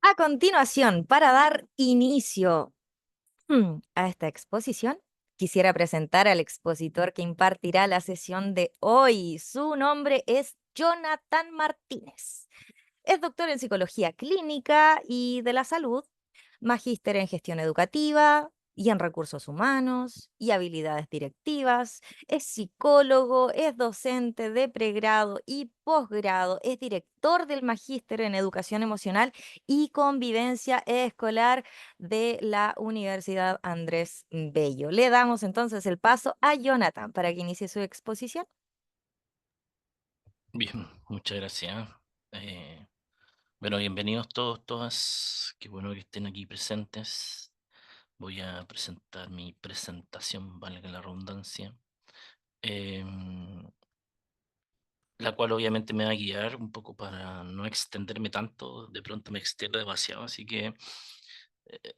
A continuación, para dar inicio a esta exposición, quisiera presentar al expositor que impartirá la sesión de hoy. Su nombre es Jonathan Martínez. Es doctor en psicología clínica y de la salud, magíster en gestión educativa y en recursos humanos y habilidades directivas. Es psicólogo, es docente de pregrado y posgrado, es director del magíster en educación emocional y convivencia escolar de la Universidad Andrés Bello. Le damos entonces el paso a Jonathan para que inicie su exposición. Bien, muchas gracias. Eh, bueno, bienvenidos todos, todas. Qué bueno que estén aquí presentes. Voy a presentar mi presentación, valga la redundancia, la cual obviamente me va a guiar un poco para no extenderme tanto. De pronto me extiendo demasiado, así que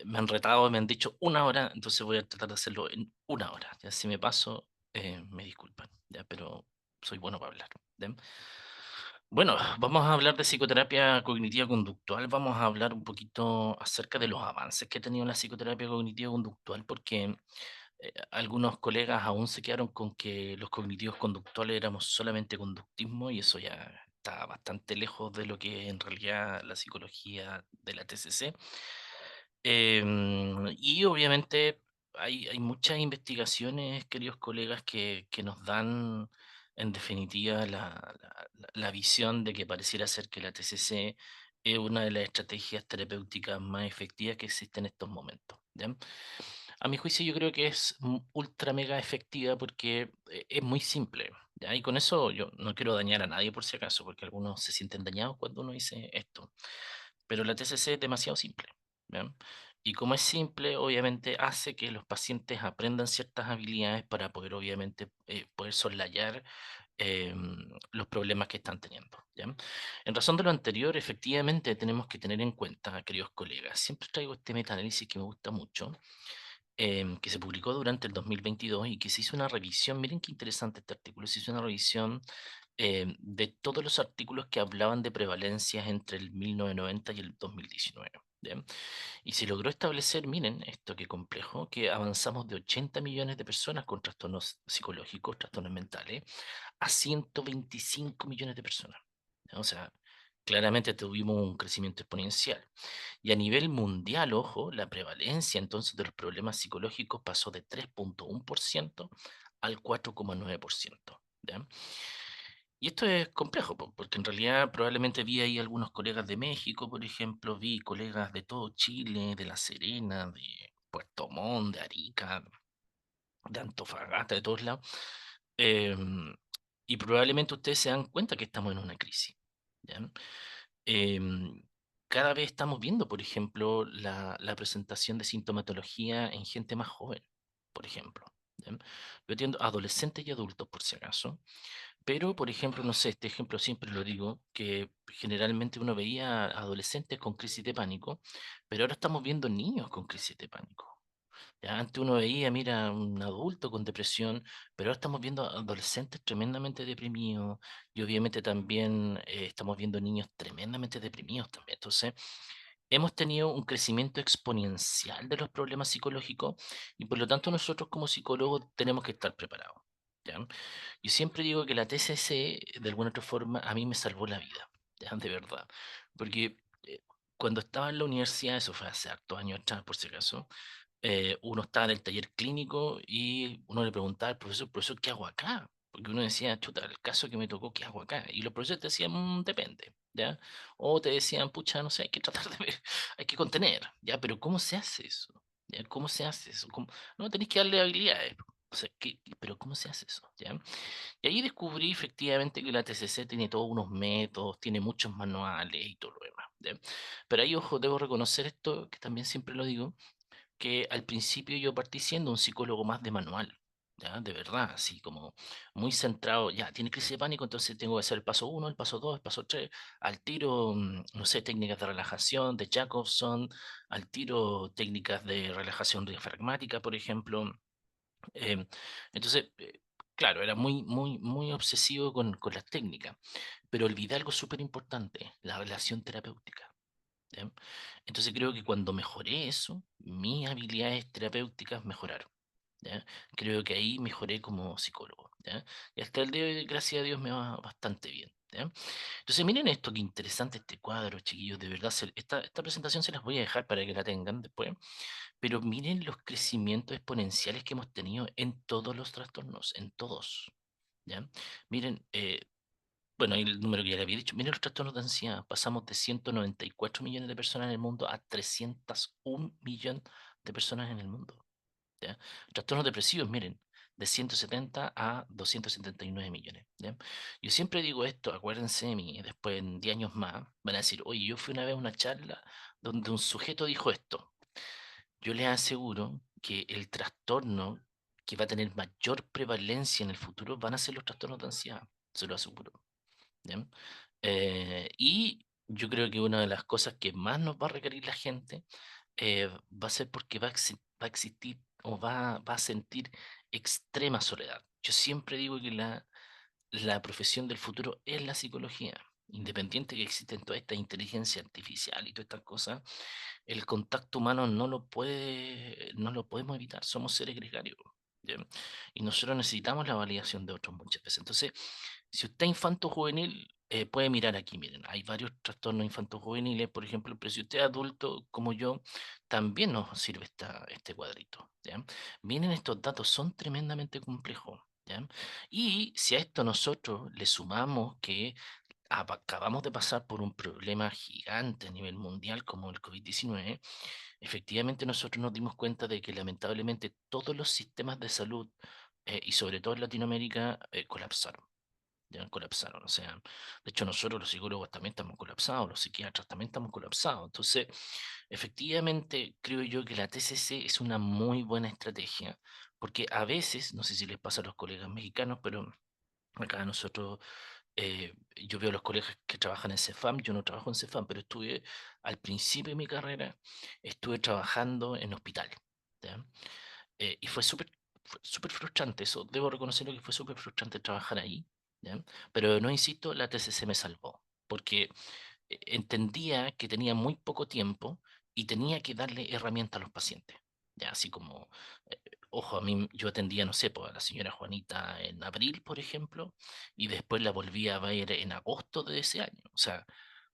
me han retado, me han dicho 1 hora, entonces voy a tratar de hacerlo en 1 hora. Ya si me paso, me disculpan, ya, pero soy bueno para hablar. ¿Ya? Bueno, vamos a hablar de psicoterapia cognitiva conductual, vamos a hablar un poquito acerca de los avances que ha tenido la psicoterapia cognitiva conductual, porque algunos colegas aún se quedaron con que los cognitivos conductuales éramos solamente conductismo y eso ya está bastante lejos de lo que es en realidad la psicología de la TCC. Y obviamente hay muchas investigaciones, queridos colegas, que nos dan en definitiva la visión de que pareciera ser que la TCC es una de las estrategias terapéuticas más efectivas que existen en estos momentos. ¿Ya? A mi juicio yo creo que es ultra mega efectiva porque es muy simple. ¿Ya? Y con eso yo no quiero dañar a nadie por si acaso, porque algunos se sienten dañados cuando uno dice esto. Pero la TCC es demasiado simple. ¿Ya? Y como es simple, obviamente hace que los pacientes aprendan ciertas habilidades para poder, obviamente, poder soslayar los problemas que están teniendo. ¿Ya? En razón de lo anterior, efectivamente tenemos que tener en cuenta, queridos colegas, siempre traigo este metaanálisis que me gusta mucho, que se publicó durante el 2022 y que se hizo una revisión, miren qué interesante este artículo, se hizo una revisión de todos los artículos que hablaban de prevalencias entre el 1990 y el 2019. ¿Ya? Y se logró establecer, miren esto qué complejo, que avanzamos de 80 millones de personas con trastornos psicológicos, trastornos mentales, a 125 millones de personas. ¿Ya? O sea, claramente tuvimos un crecimiento exponencial. Y a nivel mundial, ojo, la prevalencia entonces de los problemas psicológicos pasó de 3,1% al 4,9%. ¿Ya? Y esto es complejo, porque en realidad probablemente vi ahí algunos colegas de México, por ejemplo, vi colegas de todo Chile, de La Serena, de Puerto Montt, de Arica, de Antofagasta, de todos lados. em, y probablemente ustedes se dan cuenta que estamos en una crisis. ¿Ya? Em, Cada vez estamos viendo, por ejemplo, la presentación de sintomatología en gente más joven, por ejemplo. ¿Ya? Yo atiendo a adolescentes y adultos, por si acaso, pero, por ejemplo, no sé, este ejemplo siempre lo digo, que generalmente uno veía adolescentes con crisis de pánico, pero ahora estamos viendo niños con crisis de pánico. Ya antes uno veía, mira, un adulto con depresión, pero ahora estamos viendo adolescentes tremendamente deprimidos y obviamente también estamos viendo niños tremendamente deprimidos también. Entonces, hemos tenido un crecimiento exponencial de los problemas psicológicos y por lo tanto nosotros como psicólogos tenemos que estar preparados. ¿Ya? Yo siempre digo que la TCC, de alguna otra forma, a mí me salvó la vida, ¿ya? De verdad. Porque cuando estaba en la universidad, eso fue hace hartos años atrás, por si acaso, uno estaba en el taller clínico y uno le preguntaba al profesor, profesor, ¿qué hago acá? Porque uno decía, chuta, el caso que me tocó, ¿qué hago acá? Y los profesores te decían, depende, ¿ya? O te decían, pucha, no sé, hay que tratar de ver, hay que contener, ¿ya? Pero ¿cómo se hace eso? ¿Ya? ¿Cómo se hace eso? No, tenéis que darle habilidades. O sea, pero ¿cómo se hace eso? ¿Ya? Y ahí descubrí efectivamente que la TCC tiene todos unos métodos, tiene muchos manuales y todo lo demás. ¿Ya? Pero ahí, ojo, debo reconocer esto, que también siempre lo digo, que al principio yo partí siendo un psicólogo más de manual, ¿ya? De verdad, así como muy centrado, ya, tiene crisis de pánico, entonces tengo que hacer el paso uno, el paso 2, el paso 3, al tiro, no sé, técnicas de relajación, de Jacobson, al tiro técnicas de relajación diafragmática, por ejemplo. em, entonces, claro, era muy, muy, muy obsesivo con las técnicas, pero olvidé algo súper importante, la relación terapéutica. ¿ya? Entonces creo que cuando mejoré eso, mis habilidades terapéuticas mejoraron. ¿Ya? Creo que ahí mejoré como psicólogo. ¿Ya? Y hasta el día de hoy, gracias a Dios, me va bastante bien. ¿Ya? Entonces miren esto, qué interesante este cuadro, chiquillos. De verdad, esta presentación se las voy a dejar para que la tengan después. Pero miren los crecimientos exponenciales que hemos tenido en todos los trastornos, en todos. ¿Ya? Miren, bueno, ahí el número que ya le había dicho. Miren los trastornos de ansiedad. Pasamos de 194 millones de personas en el mundo a 301 millones de personas en el mundo. ¿Ya? Trastornos depresivos, miren, de 170 a 279 millones. ¿Ya? Yo siempre digo esto, acuérdense de mí, después en 10 años más, van a decir, oye, yo fui una vez a una charla donde un sujeto dijo esto. Yo les aseguro que el trastorno que va a tener mayor prevalencia en el futuro van a ser los trastornos de ansiedad, se lo aseguro. ¿Ya? Y yo creo que una de las cosas que más nos va a requerir la gente va a ser porque va a existir o va a sentir extrema soledad. Yo siempre digo que la profesión del futuro es la psicología. Independiente que existen toda esta inteligencia artificial y todas estas cosas, el contacto humano no lo podemos evitar, somos seres gregarios. ¿Ya? Y nosotros necesitamos la validación de otros muchas veces. Entonces, si usted es infanto-juvenil, puede mirar aquí, miren, hay varios trastornos infanto-juveniles, por ejemplo, pero si usted es adulto como yo, también nos sirve este cuadrito. ¿Ya? Miren, estos datos son tremendamente complejos. ¿Ya? Y si a esto nosotros le sumamos que acabamos de pasar por un problema gigante a nivel mundial como el COVID-19, efectivamente nosotros nos dimos cuenta de que lamentablemente todos los sistemas de salud, y sobre todo en Latinoamérica, colapsaron. Ya colapsaron, o sea, de hecho nosotros los psicólogos también estamos colapsados, los psiquiatras también estamos colapsados. Entonces, efectivamente, creo yo que la TCC es una muy buena estrategia, porque a veces, no sé si les pasa a los colegas mexicanos, pero acá nosotros, yo veo a los colegas que trabajan en Cefam, yo no trabajo en Cefam, pero estuve al principio de mi carrera, estuve trabajando en hospital, ¿ya? Y fue súper frustrante eso, debo reconocerlo que fue súper frustrante trabajar ahí, ¿ya? Pero no insisto, la TCC me salvó, porque entendía que tenía muy poco tiempo y tenía que darle herramientas a los pacientes. Ya, así como, eh, ojo, a mí yo atendía, no sé, pues, a la señora Juanita en abril, por ejemplo, y después la volví a ver en agosto de ese año. O sea,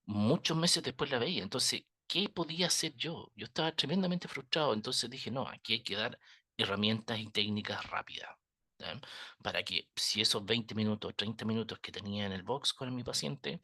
muchos meses después la veía. Entonces, ¿qué podía hacer yo? Yo estaba tremendamente frustrado, entonces dije, no, aquí hay que dar herramientas y técnicas rápidas. ¿Ya? Para que si esos 20 minutos, 30 minutos que tenía en el box con mi paciente,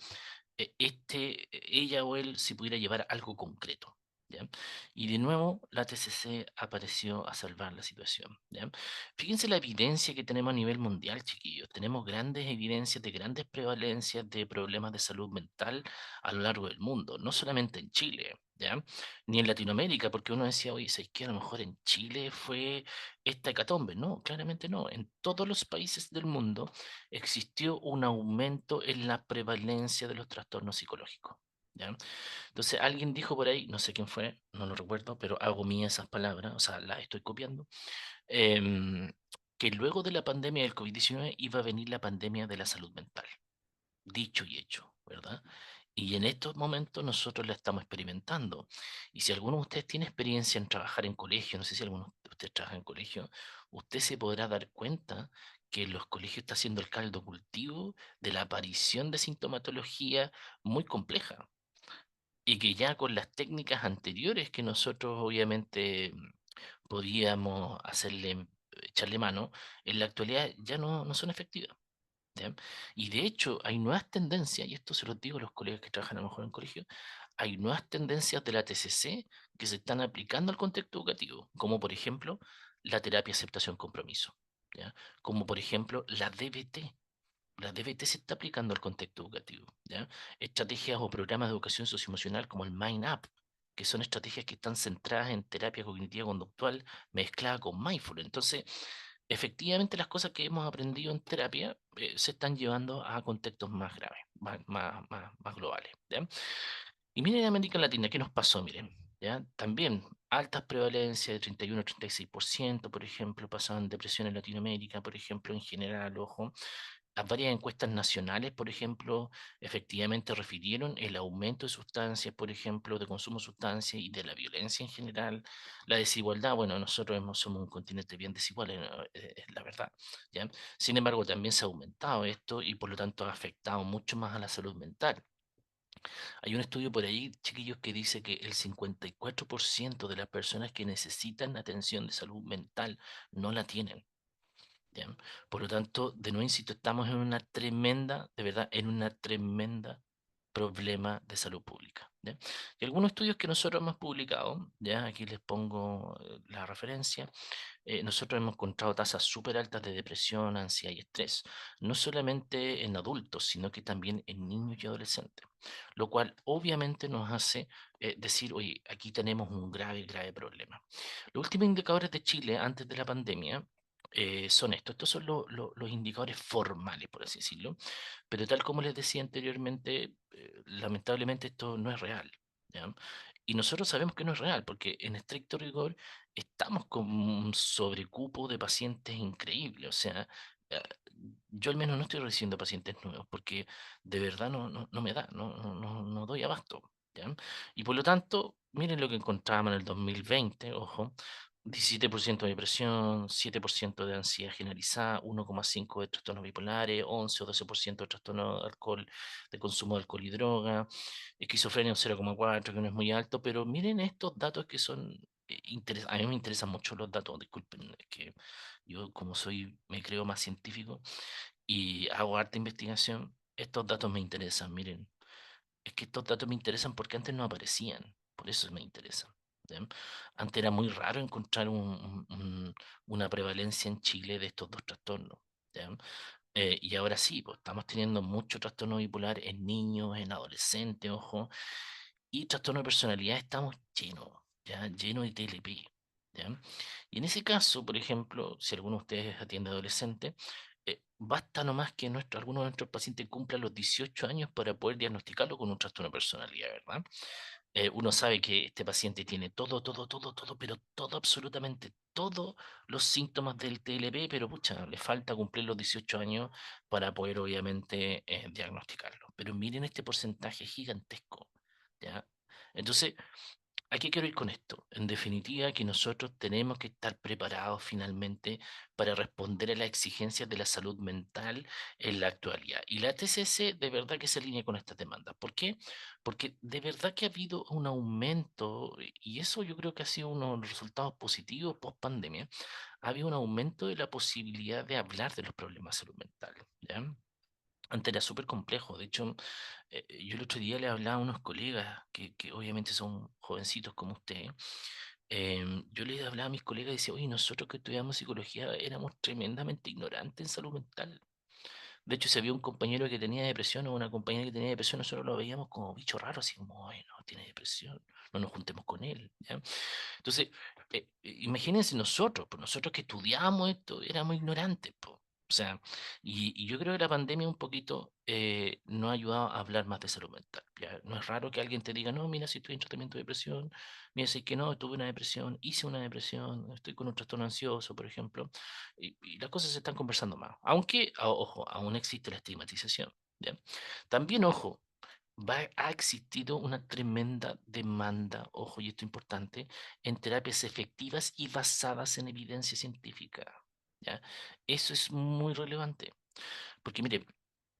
ella o él si pudiera llevar algo concreto. ¿Ya? Y de nuevo la TCC apareció a salvar la situación. ¿Ya? Fíjense la evidencia que tenemos a nivel mundial, chiquillos. Tenemos grandes evidencias de grandes prevalencias de problemas de salud mental a lo largo del mundo, no solamente en Chile. ¿Ya? Ni en Latinoamérica, porque uno decía, oye, ¿sabes qué? A lo mejor en Chile fue esta hecatombe. No, claramente no. En todos los países del mundo existió un aumento en la prevalencia de los trastornos psicológicos. ¿Ya? Entonces alguien dijo por ahí, no sé quién fue, no lo recuerdo, pero hago mía esas palabras, o sea, las estoy copiando, em, que luego de la pandemia del COVID-19 iba a venir la pandemia de la salud mental, dicho y hecho, ¿verdad? Y en estos momentos nosotros la estamos experimentando. Y si alguno de ustedes tiene experiencia en trabajar en colegio, no sé si alguno de ustedes trabaja en colegio, usted se podrá dar cuenta que los colegios está haciendo el caldo cultivo de la aparición de sintomatología muy compleja. Y que ya con las técnicas anteriores que nosotros obviamente podíamos echarle mano, en la actualidad ya no son efectivas. ¿Ya? Y de hecho, hay nuevas tendencias, y esto se los digo a los colegas que trabajan a lo mejor en colegio, hay nuevas tendencias de la TCC que se están aplicando al contexto educativo, como por ejemplo la terapia aceptación compromiso, ¿ya? Como por ejemplo la DBT. La DBT se está aplicando al contexto educativo, ¿ya? Estrategias o programas de educación socioemocional como el Mind Up, que son estrategias que están centradas en terapia cognitiva conductual mezclada con mindfulness. Entonces, efectivamente las cosas que hemos aprendido en terapia se están llevando a contextos más graves, más globales. ¿Ya? Y miren en América Latina, ¿qué nos pasó? Miren, ¿ya? También altas prevalencias de 31 a 36%, por ejemplo, pasaban depresión en Latinoamérica, por ejemplo, en general, ojo. Las varias encuestas nacionales, por ejemplo, efectivamente refirieron el aumento de sustancias, por ejemplo, de consumo de sustancias y de la violencia en general, la desigualdad. Bueno, nosotros somos un continente bien desigual, es la verdad, ¿ya? Sin embargo, también se ha aumentado esto y por lo tanto ha afectado mucho más a la salud mental. Hay un estudio por ahí, chiquillos, que dice que el 54% de las personas que necesitan atención de salud mental no la tienen. ¿Ya? Por lo tanto, de nuevo insisto, estamos en una tremenda, de verdad, en una tremenda problema de salud pública. ¿Ya? Y algunos estudios que nosotros hemos publicado, ya aquí les pongo la referencia, nosotros hemos encontrado tasas súper altas de depresión, ansiedad y estrés, no solamente en adultos, sino que también en niños y adolescentes, lo cual obviamente nos hace decir, oye, aquí tenemos un grave, grave problema. Los últimos indicadores de Chile antes de la pandemia son estos son los indicadores formales, por así decirlo, pero tal como les decía anteriormente, lamentablemente esto no es real. ¿Ya? Y nosotros sabemos que no es real, porque en estricto rigor estamos con un sobrecupo de pacientes increíble. O sea, eh, yo al menos no estoy recibiendo pacientes nuevos, porque de verdad no me da, no doy abasto. ¿Ya? Y por lo tanto, miren lo que encontrábamos en el 2020, ojo, 17% de depresión, 7% de ansiedad generalizada, 1,5% de trastornos bipolares, 11 o 12% de trastorno de alcohol, de consumo de alcohol y droga, esquizofrenia un 0,4%, que no es muy alto, pero miren estos datos que son a mí me interesan mucho los datos, disculpen, es que yo como soy, me creo más científico y hago harta investigación, estos datos me interesan, miren, es que estos datos me interesan porque antes no aparecían, por eso me interesan. ¿Ya? Antes era muy raro encontrar una prevalencia en Chile de estos dos trastornos. ¿Ya? Y ahora sí, pues estamos teniendo mucho trastorno bipolar en niños, en adolescentes, ojo, y trastorno de personalidad estamos llenos, ya llenos de TLP. ¿Ya? Y en ese caso, por ejemplo, si alguno de ustedes atiende adolescente, basta nomás que alguno de nuestros pacientes cumpla los 18 años para poder diagnosticarlo con un trastorno de personalidad, ¿verdad? Uno sabe que este paciente tiene todo, pero todo, absolutamente todos los síntomas del TLP, pero pucha, le falta cumplir los 18 años para poder obviamente diagnosticarlo. Pero miren este porcentaje gigantesco, ¿ya? Entonces, ¿a qué quiero ir con esto? En definitiva, que nosotros tenemos que estar preparados finalmente para responder a las exigencias de la salud mental en la actualidad. Y la TCC de verdad que se alinea con estas demandas. ¿Por qué? Porque de verdad que ha habido un aumento, y eso yo creo que ha sido uno de los resultados positivos post pandemia, ha habido un aumento de la posibilidad de hablar de los problemas de salud mental. ¿Ya? Antes era súper complejo. De hecho, yo el otro día le hablaba a unos colegas que obviamente son jovencitos como usted. Yo le hablaba a mis colegas y decía, oye, nosotros que estudiamos psicología éramos tremendamente ignorantes en salud mental. De hecho, si había un compañero que tenía depresión o una compañera que tenía depresión, nosotros lo veíamos como bicho raro, así como, ay, no, tiene depresión, no nos juntemos con él. ¿Ya? Entonces, imagínense nosotros, pues nosotros que estudiamos esto, éramos ignorantes, po. O sea, y yo creo que la pandemia un poquito nos ha ayudado a hablar más de salud mental. ¿Ya? No es raro que alguien te diga, no, mira, si estoy en tratamiento de depresión, mira, si que no, tuve una depresión, hice una depresión, estoy con un trastorno ansioso, por ejemplo, y las cosas se están conversando más. Aunque, ojo, aún existe la estigmatización. ¿Ya? También, ojo, ha existido una tremenda demanda, ojo, y esto es importante, en terapias efectivas y basadas en evidencia científica. ¿Ya? Eso es muy relevante, porque mire,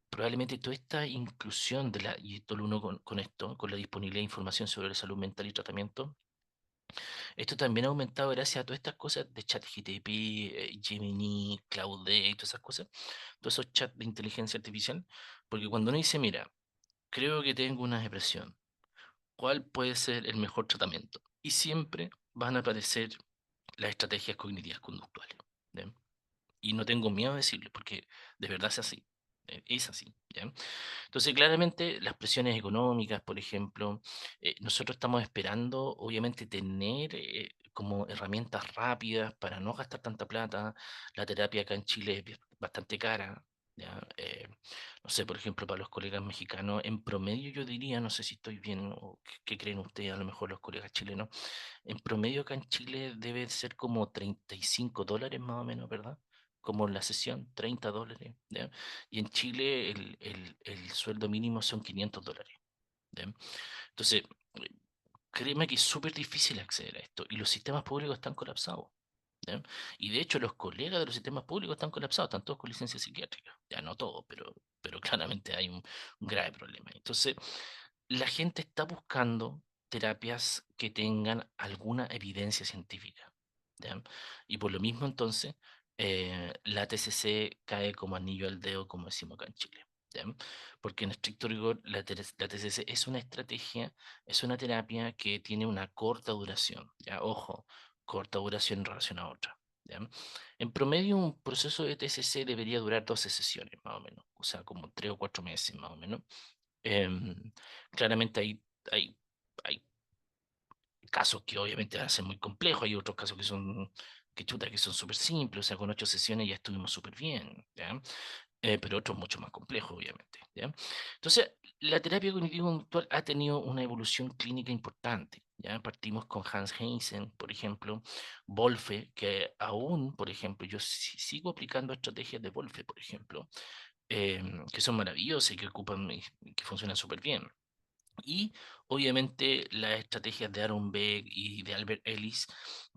probablemente toda esta inclusión y esto lo uno con esto, con la disponibilidad de información sobre la salud mental y tratamiento, esto también ha aumentado gracias a todas estas cosas de ChatGPT, Gemini, Claude y todas esas cosas, todos esos chats de inteligencia artificial, porque cuando uno dice, mira, creo que tengo una depresión, ¿cuál puede ser el mejor tratamiento? Y siempre van a aparecer las estrategias cognitivas conductuales. ¿Ya? Y no tengo miedo de decirlo, porque de verdad es así. Es así. ¿Ya? Entonces, claramente, las presiones económicas, por ejemplo, nosotros estamos esperando, obviamente, tener como herramientas rápidas para no gastar tanta plata. La terapia acá en Chile es bastante cara. ¿Ya? No sé, por ejemplo, para los colegas mexicanos, en promedio yo diría, no sé si estoy bien o qué creen ustedes, a lo mejor los colegas chilenos, en promedio acá en Chile debe ser como $35 más o menos, ¿verdad? como la sesión, $30, ¿ya? Y en Chile el sueldo mínimo son $500, ¿ya? Entonces, eh, créeme que es súper difícil acceder a esto y los sistemas públicos están colapsados. ¿Ya? Y de hecho los colegas de los sistemas públicos están colapsados, están todos con licencia psiquiátrica. Ya no todos, pero claramente hay un grave problema. Entonces, la gente está buscando terapias que tengan alguna evidencia científica. ¿Ya? Y por lo mismo entonces, la TCC cae como anillo al dedo, como decimos acá en Chile. ¿Ya? Porque en estricto rigor la TCC es una estrategia, es una terapia que tiene una corta duración. ¿Ya? Ojo, corta duración en relación a otra. ¿Ya? En promedio, un proceso de TCC debería durar 12 sesiones, más o menos, o sea, como 3 o 4 meses, más o menos. Em, Claramente hay casos que obviamente van a ser muy complejos, hay otros casos que son, que chuta, que son súper simples, o sea, con 8 sesiones ya estuvimos súper bien, ¿ya? Pero otros mucho más complejos, obviamente, ¿ya? Entonces, la terapia cognitivo-conductual ha tenido una evolución clínica importante, ¿ya? Partimos con Hans Hansen, por ejemplo, Wolfe, que aún, por ejemplo, yo sigo aplicando estrategias de Wolfe, por ejemplo, que son maravillosas y que ocupan, y que funcionan súper bien. Y obviamente las estrategias de Aaron Beck y de Albert Ellis,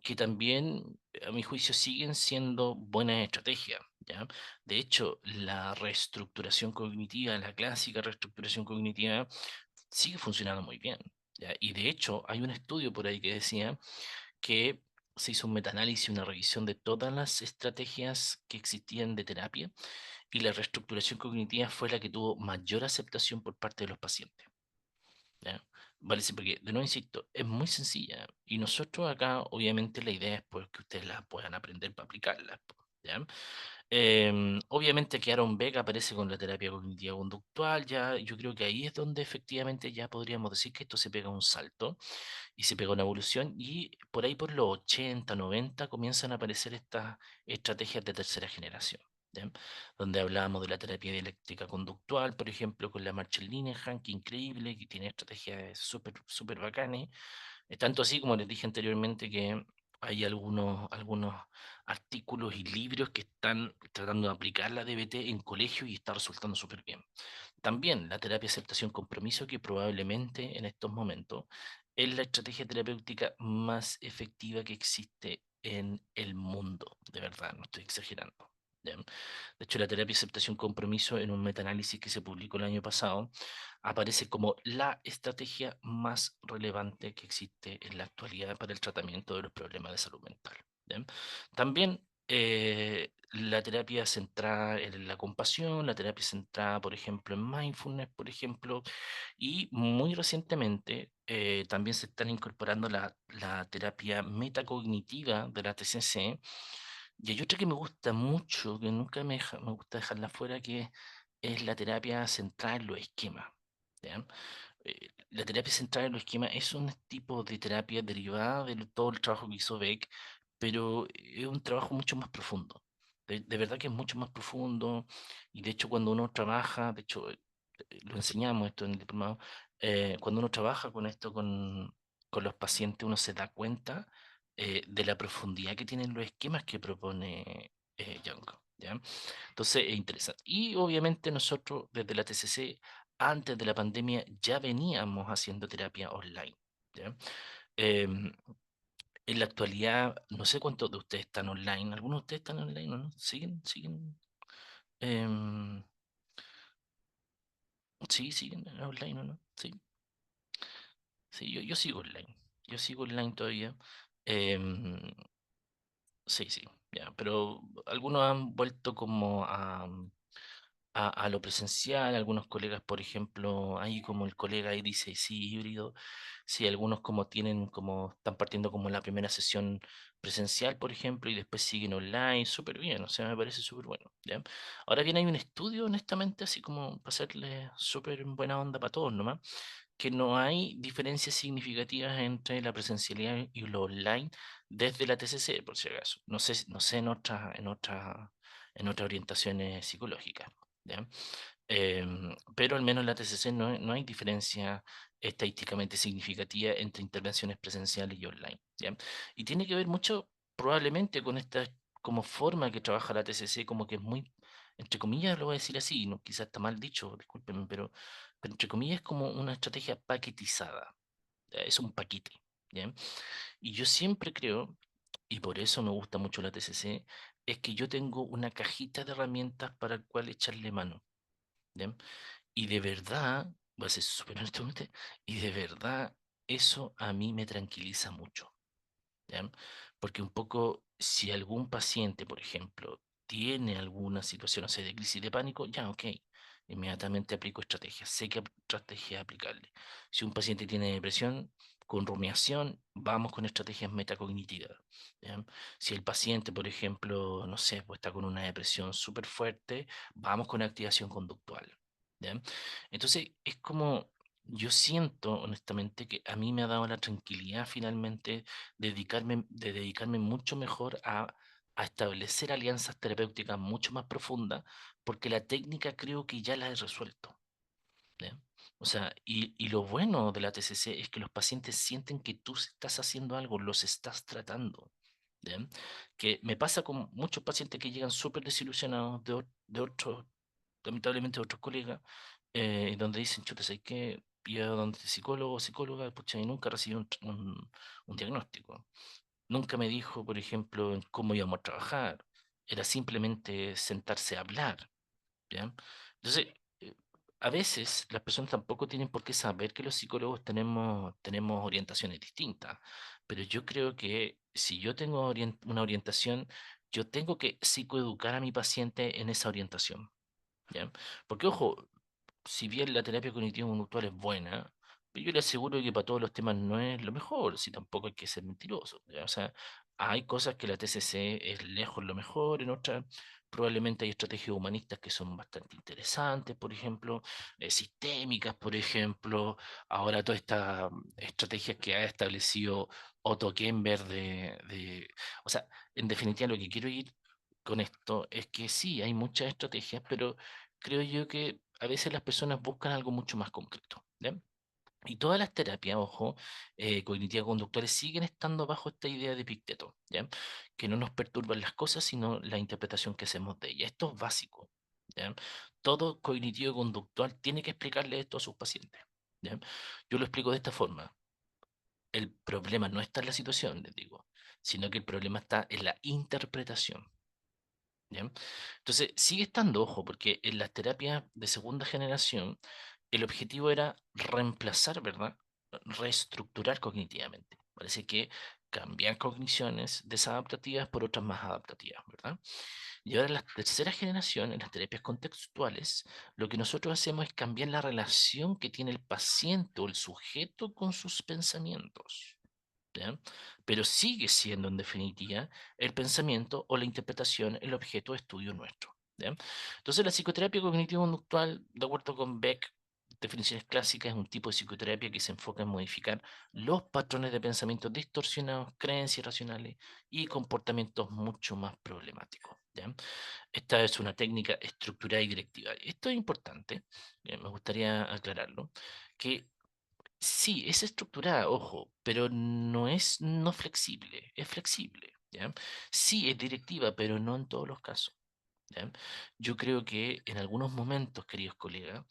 que también, a mi juicio, siguen siendo buenas estrategias, ¿ya? De hecho, la reestructuración cognitiva, la clásica reestructuración cognitiva, sigue funcionando muy bien, ¿ya? Y de hecho, hay un estudio por ahí que decía que se hizo un metaanálisis, una revisión de todas las estrategias que existían de terapia y la reestructuración cognitiva fue la que tuvo mayor aceptación por parte de los pacientes. ¿Ya? Vale, sí, porque de nuevo insisto, es muy sencilla y nosotros acá obviamente la idea es pues que ustedes la puedan aprender para aplicarla, po, ¿ya? Obviamente que Aaron Beck aparece con la terapia cognitiva conductual, ya yo creo que ahí es donde efectivamente ya podríamos decir que esto se pega un salto y se pega una evolución y por ahí por los 80 90 comienzan a aparecer estas estrategias de tercera generación. ¿Ya? Donde hablábamos de la terapia dialéctica conductual, por ejemplo, con la Marshall Linehan, que increíble, que tiene estrategias súper, súper bacanes. Tanto así, como les dije anteriormente, que hay algunos artículos y libros que están tratando de aplicar la DBT en colegio y está resultando súper bien. También la terapia aceptación compromiso, que probablemente en estos momentos es la estrategia terapéutica más efectiva que existe en el mundo, de verdad, no estoy exagerando. ¿Ya? De hecho, la terapia aceptación compromiso en un metaanálisis que se publicó el año pasado aparece como la estrategia más relevante que existe en la actualidad para el tratamiento de los problemas de salud mental. ¿Ya? También la terapia centrada en la compasión, la terapia centrada, por ejemplo, en mindfulness, por ejemplo, y muy recientemente también se están incorporando la terapia metacognitiva de la TCC. Y hay otra que me gusta mucho, que nunca me gusta dejarla fuera, que es la terapia centrada en los esquemas. ¿Ya? La terapia centrada en los esquemas es un tipo de terapia derivada de todo el trabajo que hizo Beck, pero es un trabajo mucho más profundo. De verdad que es mucho más profundo y de hecho cuando uno trabaja, de hecho lo enseñamos esto en el diplomado, cuando uno trabaja con esto con los pacientes uno se da cuenta de la profundidad que tienen los esquemas que propone Jung. ¿Ya? Entonces es interesante. Y obviamente nosotros desde la TCC, antes de la pandemia, ya veníamos haciendo terapia online. ¿Ya? Em, en la actualidad, no sé cuántos de ustedes están online. ¿Algunos de ustedes están online o no? ¿Siguen? ¿Siguen? Em, sí, siguen online o no. Sí, sí, yo sigo online. Yo sigo online todavía. Em, sí, sí, ya. Pero algunos han vuelto como a lo presencial, algunos colegas, por ejemplo, ahí como el colega ahí dice, sí, híbrido, sí, algunos como tienen, como están partiendo como la primera sesión presencial, por ejemplo, y después siguen online, súper bien, o sea, me parece súper bueno, ¿ya? Ahora bien, hay un estudio, honestamente, así como para hacerle súper buena onda para todos nomás, que no hay diferencias significativas entre la presencialidad y lo online desde la TCC, por si acaso. No sé en otras orientaciones psicológicas. ¿Ya? Pero al menos en la TCC no hay diferencia estadísticamente significativa entre intervenciones presenciales y online. ¿Ya? Y tiene que ver mucho probablemente con como forma que trabaja la TCC, como que es muy, entre comillas, lo voy a decir así, no, quizás está mal dicho, discúlpenme, pero entre comillas es como una estrategia paquetizada, es un paquete, ¿ya? Y yo siempre creo, y por eso me gusta mucho la TCC, es que yo tengo una cajita de herramientas para el cual echarle mano, ¿ya? Y de verdad, voy a ser súper honestamente, y de verdad eso a mí me tranquiliza mucho. ¿Ya? Porque un poco, si algún paciente, por ejemplo, tiene alguna situación, o sea, de crisis de pánico, ya, ok, inmediatamente aplico estrategias, sé qué estrategia aplicarle. Si un paciente tiene depresión, con rumiación, vamos con estrategias metacognitivas. ¿Ya? Si el paciente, por ejemplo, no sé, pues está con una depresión súper fuerte, vamos con activación conductual. ¿Ya? Entonces, es como, yo siento honestamente que a mí me ha dado la tranquilidad finalmente de dedicarme mucho mejor a establecer alianzas terapéuticas mucho más profundas, porque la técnica creo que ya la he resuelto. ¿Ya? O sea, y lo bueno de la TCC es que los pacientes sienten que tú estás haciendo algo, los estás tratando. ¿Ya? Que me pasa con muchos pacientes que llegan súper desilusionados de otros, lamentablemente de otros colegas, donde dicen, chuta, ¿sabes qué? Yo donde psicólogo o psicóloga, pucha, y nunca recibí un diagnóstico. Nunca me dijo, por ejemplo, en cómo íbamos a trabajar. Era simplemente sentarse a hablar, ¿ya? Entonces, eh, a veces las personas tampoco tienen por qué saber que los psicólogos tenemos orientaciones distintas, pero yo creo que si yo tengo una orientación, yo tengo que psicoeducar a mi paciente en esa orientación, ¿ya? Porque, ojo, si bien la terapia cognitivo-conductual es buena, pero yo le aseguro que para todos los temas no es lo mejor, si tampoco hay que ser mentiroso, ¿ya? O sea, hay cosas que la TCC es lejos lo mejor, en otras probablemente hay estrategias humanistas que son bastante interesantes, por ejemplo, sistémicas, por ejemplo, ahora todas estas estrategias que ha establecido Otto Kemper o sea, en definitiva lo que quiero ir con esto es que sí, hay muchas estrategias, pero creo yo que a veces las personas buscan algo mucho más concreto, ¿ya? Y todas las terapias, ojo, cognitivas conductuales siguen estando bajo esta idea de Epicteto, ¿ya? Que no nos perturban las cosas, sino la interpretación que hacemos de ellas. Esto es básico, ¿ya? Todo cognitivo conductual tiene que explicarle esto a sus pacientes, ¿ya? Yo lo explico de esta forma. El problema no está en la situación, les digo, sino que el problema está en la interpretación. ¿Ya? Entonces, sigue estando, ojo, porque en las terapias de segunda generación, el objetivo era reemplazar, ¿verdad? Reestructurar cognitivamente. Parece que cambiar cogniciones desadaptativas por otras más adaptativas, ¿verdad? Y ahora en la tercera generación, en las terapias contextuales, lo que nosotros hacemos es cambiar la relación que tiene el paciente o el sujeto con sus pensamientos. ¿Ya? Pero sigue siendo en definitiva el pensamiento o la interpretación el objeto de estudio nuestro. ¿Ya? Entonces la psicoterapia cognitivo-conductual, de acuerdo con Beck, definiciones clásicas, es un tipo de psicoterapia que se enfoca en modificar los patrones de pensamiento distorsionados, creencias irracionales y comportamientos mucho más problemáticos. ¿Ya? Esta es una técnica estructurada y directiva. Esto es importante, me gustaría aclararlo, que sí, es estructurada, ojo, pero no es no flexible, es flexible, ¿ya? Sí, es directiva, pero no en todos los casos, ¿ya? Yo creo que en algunos momentos, queridos colegas,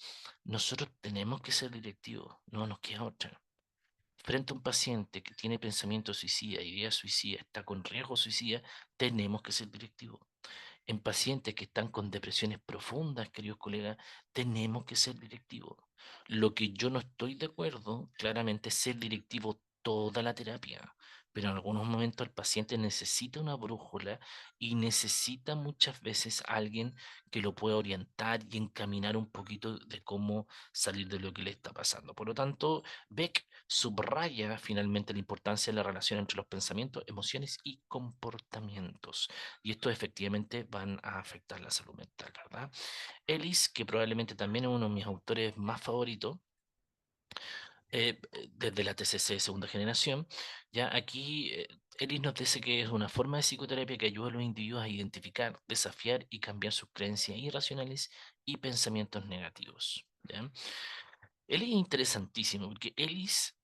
nosotros tenemos que ser directivos, no nos queda otra. Frente a un paciente que tiene pensamiento suicida, idea suicida, está con riesgo suicida, tenemos que ser directivos. En pacientes que están con depresiones profundas, queridos colegas, tenemos que ser directivos. Lo que yo no estoy de acuerdo, claramente, es ser directivo toda la terapia, pero en algunos momentos el paciente necesita una brújula y necesita muchas veces a alguien que lo pueda orientar y encaminar un poquito de cómo salir de lo que le está pasando. Por lo tanto, Beck subraya finalmente la importancia de la relación entre los pensamientos, emociones y comportamientos. Y estos efectivamente van a afectar la salud mental, ¿verdad? Ellis, que probablemente también es uno de mis autores más favoritos, desde la TCC de segunda generación, ya aquí Ellis nos dice que es una forma de psicoterapia que ayuda a los individuos a identificar, desafiar y cambiar sus creencias irracionales y pensamientos negativos. ¿Ya? Él es interesantísimo porque Ellis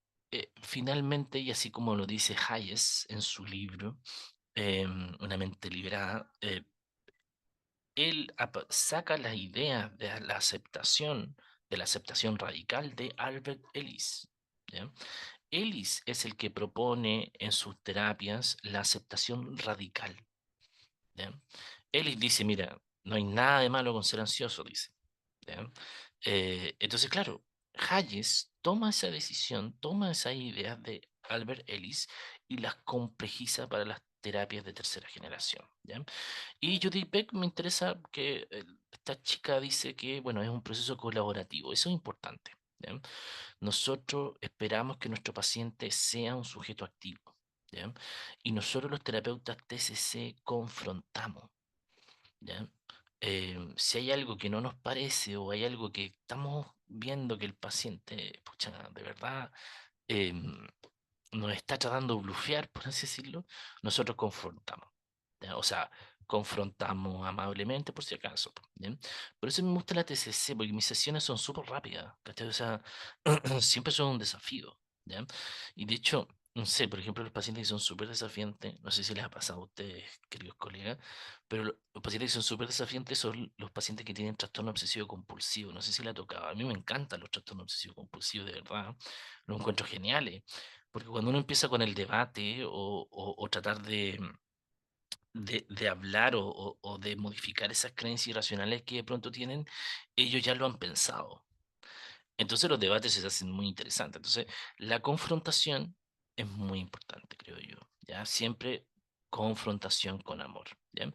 finalmente, y así como lo dice Hayes en su libro, una mente liberada, él saca las ideas de la aceptación radical de Albert Ellis. ¿Ya? Ellis es el que propone en sus terapias la aceptación radical. ¿Ya? Ellis dice, mira, no hay nada de malo con ser ansioso, dice. ¿Ya? Entonces, claro, Hayes toma esa decisión, toma esas ideas de Albert Ellis y las complejiza para las terapias de tercera generación. ¿Ya? Y Judith Beck me interesa que esta chica dice que, bueno, es un proceso colaborativo. Eso es importante. ¿Ya? Nosotros esperamos que nuestro paciente sea un sujeto activo. ¿Ya? Y nosotros los terapeutas TCC confrontamos. ¿Ya? Si hay algo que no nos parece o hay algo que estamos viendo que el paciente, pucha, de verdad, em, nos está tratando de blufear, por así decirlo, nosotros confrontamos. ¿Ya? O sea, confrontamos amablemente por si acaso. ¿Bien? Por eso me gusta la TCC, porque mis sesiones son súper rápidas, ¿cachai? O sea, siempre son un desafío. ¿Ya? Y de hecho, no sé, por ejemplo, los pacientes que son súper desafiantes, no sé si les ha pasado a ustedes, queridos colegas, pero los pacientes que son súper desafiantes son los pacientes que tienen trastorno obsesivo compulsivo. No sé si le ha tocado. A mí me encantan los trastornos obsesivos compulsivos, de verdad. Los encuentro geniales. Porque cuando uno empieza con el debate o tratar de hablar o de modificar esas creencias irracionales que de pronto tienen, ellos ya lo han pensado. Entonces los debates se hacen muy interesantes. Entonces la confrontación es muy importante, creo yo. ¿Ya? Siempre confrontación con amor. ¿Ya?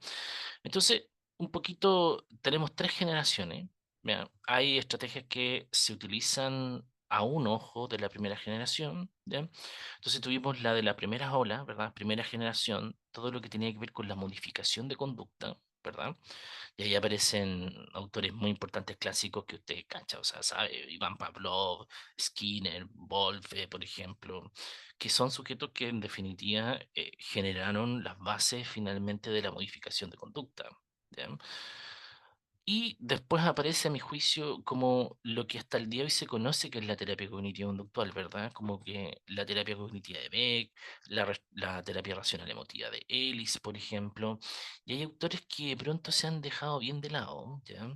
Entonces, un poquito, tenemos tres generaciones. Mira, hay estrategias que se utilizan a un ojo de la primera generación, ¿ya? Entonces tuvimos la de la primera ola, ¿verdad? Primera generación, todo lo que tenía que ver con la modificación de conducta, ¿verdad? Y ahí aparecen autores muy importantes clásicos que usted cancha, o sea, sabe, Iván Pavlov, Skinner, Wolfe, por ejemplo, que son sujetos que en definitiva generaron las bases finalmente de la modificación de conducta. ¿Ya? Y después aparece, a mi juicio, como lo que hasta el día de hoy se conoce que es la terapia cognitivo-conductual, ¿verdad? Como que la terapia cognitiva de Beck, la terapia racional emotiva de Ellis, por ejemplo. Y hay autores que de pronto se han dejado bien de lado, ¿ya?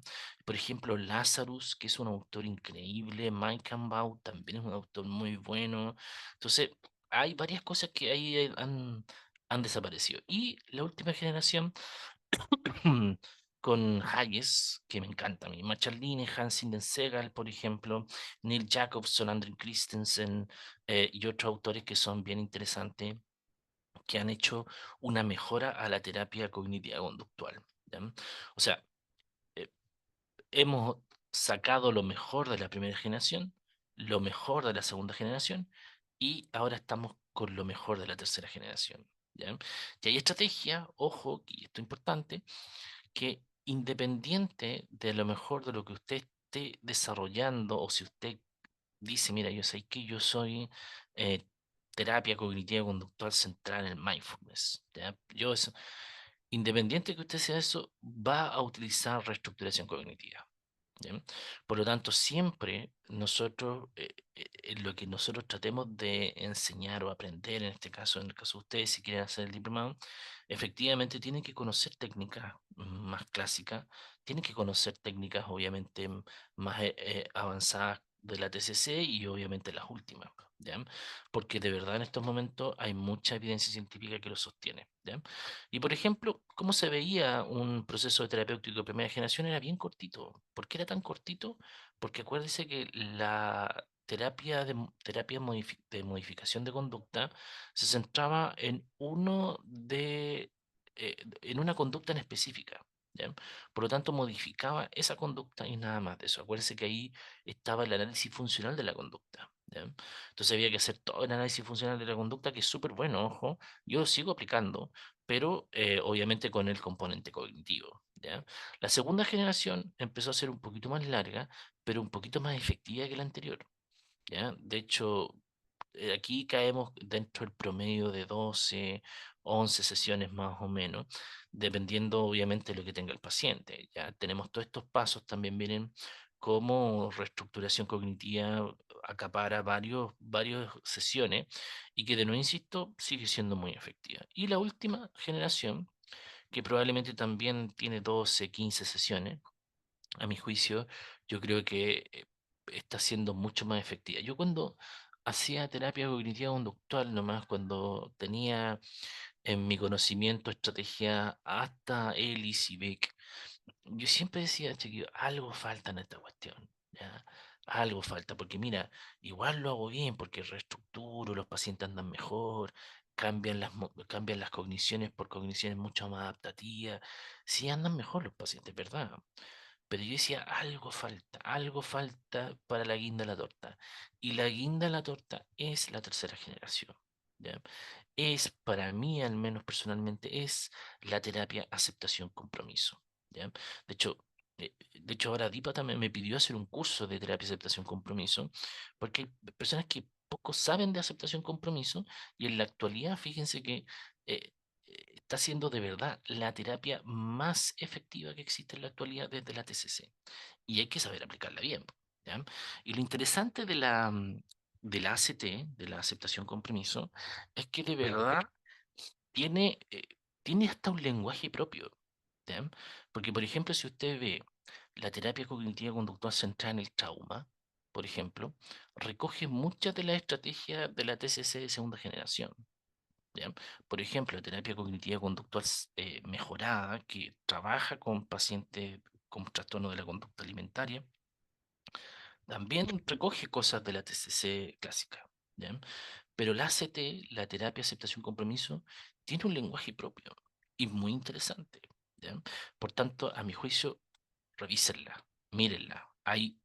Por ejemplo, Lazarus, que es un autor increíble, Mike Campbell también es un autor muy bueno. Entonces, hay varias cosas que ahí han desaparecido. Y la última generación con Hayes, que me encanta a mí, Cialdini, Hans Segal, por ejemplo, Neil Jacobson, Andrew Christensen, y otros autores que son bien interesantes, que han hecho una mejora a la terapia cognitiva conductual. ¿Ya? O sea, eh, hemos sacado lo mejor de la primera generación, lo mejor de la segunda generación, y ahora estamos con lo mejor de la tercera generación. ¿Ya? Y hay estrategia, ojo, y esto es importante, que independiente de lo mejor de lo que usted esté desarrollando, o si usted dice, mira, yo sé que yo soy eh, terapia cognitiva conductual central en mindfulness, ¿ya? Yo eso, independiente que usted sea eso, va a utilizar reestructuración cognitiva. ¿Ya? Por lo tanto, siempre nosotros, en lo que nosotros tratemos de enseñar o aprender, en este caso, en el caso de ustedes, si quieren hacer el diplomado, efectivamente tienen que conocer técnicas más clásicas, tienen que conocer técnicas obviamente más avanzadas de la TCC y obviamente las últimas, ¿ya? Porque de verdad en estos momentos hay mucha evidencia científica que lo sostiene, ¿ya? Y por ejemplo, ¿cómo se veía un proceso de terapéutico de primera generación? Era bien cortito. ¿Por qué era tan cortito? Porque acuérdese que la terapia de modificación de conducta se centraba en una conducta en específica. ¿Ya? Por lo tanto, modificaba esa conducta y nada más de eso. Acuérdese que ahí estaba el análisis funcional de la conducta. ¿Ya? Entonces había que hacer todo el análisis funcional de la conducta, que es súper bueno, ojo. Yo lo sigo aplicando, pero obviamente con el componente cognitivo, ¿ya? La segunda generación empezó a ser un poquito más larga, pero un poquito más efectiva que la anterior, ¿ya? De hecho, aquí caemos dentro del promedio de 12, 11 sesiones más o menos, dependiendo obviamente de lo que tenga el paciente, ¿ya? Tenemos todos estos pasos, también vienen cómo reestructuración cognitiva acapara varias sesiones y que de nuevo, insisto, sigue siendo muy efectiva. Y la última generación, que probablemente también tiene 12, 15 sesiones, a mi juicio, yo creo que está siendo mucho más efectiva. Yo cuando hacía terapia cognitiva conductual, nomás cuando tenía en mi conocimiento estrategia hasta Ellis y Beck, yo siempre decía, chiquillo, algo falta en esta cuestión, ¿ya? Algo falta, porque mira, igual lo hago bien, porque reestructuro, los pacientes andan mejor, cambian las cogniciones por cogniciones mucho más adaptativas, sí andan mejor los pacientes, ¿verdad? Pero yo decía, algo falta para la guinda de la torta. Y la guinda de la torta es la tercera generación, ¿ya? Es, para mí, al menos personalmente, es la terapia aceptación-compromiso, ¿ya? De hecho, ahora Dipa también me pidió hacer un curso de terapia aceptación-compromiso, porque hay personas que poco saben de aceptación-compromiso y en la actualidad, fíjense que eh, está siendo de verdad la terapia más efectiva que existe en la actualidad desde la TCC. Y hay que saber aplicarla bien, ¿ya? Y lo interesante de la ACT, de la aceptación compromiso, es que de verdad tiene, tiene hasta un lenguaje propio, ¿ya? Porque, por ejemplo, si usted ve la terapia cognitiva conductual centrada en el trauma, por ejemplo, recoge muchas de las estrategias de la TCC de segunda generación. ¿Ya? Por ejemplo, terapia cognitiva conductual mejorada, que trabaja con pacientes con trastorno de la conducta alimentaria, también recoge cosas de la TCC clásica. ¿Ya? Pero la ACT, la terapia aceptación compromiso, tiene un lenguaje propio y muy interesante. ¿Ya? Por tanto, a mi juicio, revísenla, mírenla. Hay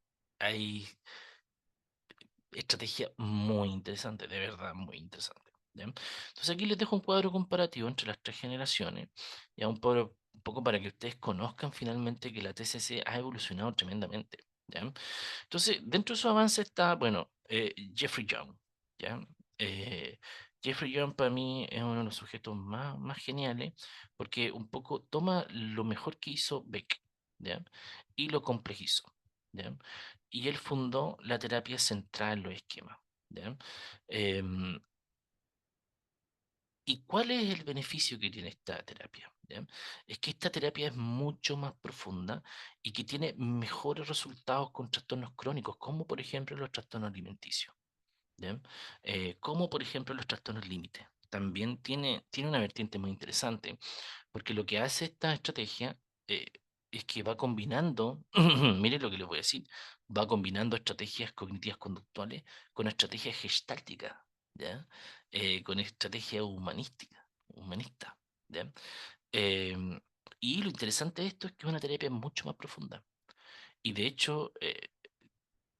estrategia muy interesante, de verdad muy interesante. ¿Ya? Entonces aquí les dejo un cuadro comparativo entre las tres generaciones, ya un poco para que ustedes conozcan finalmente que la TCC ha evolucionado tremendamente. ¿Ya? Entonces, dentro de su avance está, bueno, Jeffrey Young. ¿Ya? Eh, Jeffrey Young para mí es uno de los sujetos más geniales porque un poco toma lo mejor que hizo Beck, ¿ya? Y lo complejizó. ¿Ya? Y él fundó la terapia centrada en los esquemas. ¿Ya? Em, ¿Y cuál es el beneficio que tiene esta terapia? ¿Ya? Es que esta terapia es mucho más profunda y que tiene mejores resultados con trastornos crónicos, como por ejemplo los trastornos alimenticios. ¿Ya? Como por ejemplo los trastornos límite. También tiene una vertiente muy interesante, porque lo que hace esta estrategia eh, es que va combinando, mire lo que les voy a decir, va combinando estrategias cognitivas conductuales con estrategias gestálticas, ¿ya? Con estrategia humanista, ¿ya? Em, y lo interesante de esto es que es una terapia mucho más profunda. Y de hecho,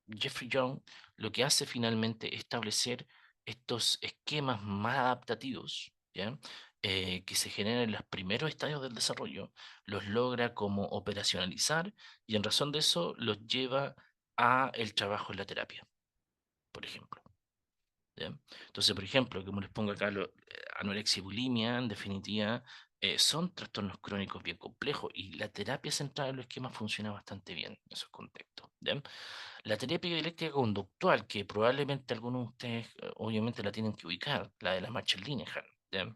Jeffrey Young lo que hace finalmente es establecer estos esquemas más adaptativos, ¿ya? Que se generan en los primeros estadios del desarrollo, los logra como operacionalizar y en razón de eso los lleva a el trabajo en la terapia, por ejemplo. ¿Ya? Entonces, por ejemplo, como les pongo acá, anorexia y bulimia, en definitiva, son trastornos crónicos bien complejos y la terapia centrada en los esquemas funciona bastante bien en esos contextos. ¿Ya? La terapia dialéctica conductual, que probablemente algunos de ustedes obviamente la tienen que ubicar, la de la Marshall-Linehan, ¿ya?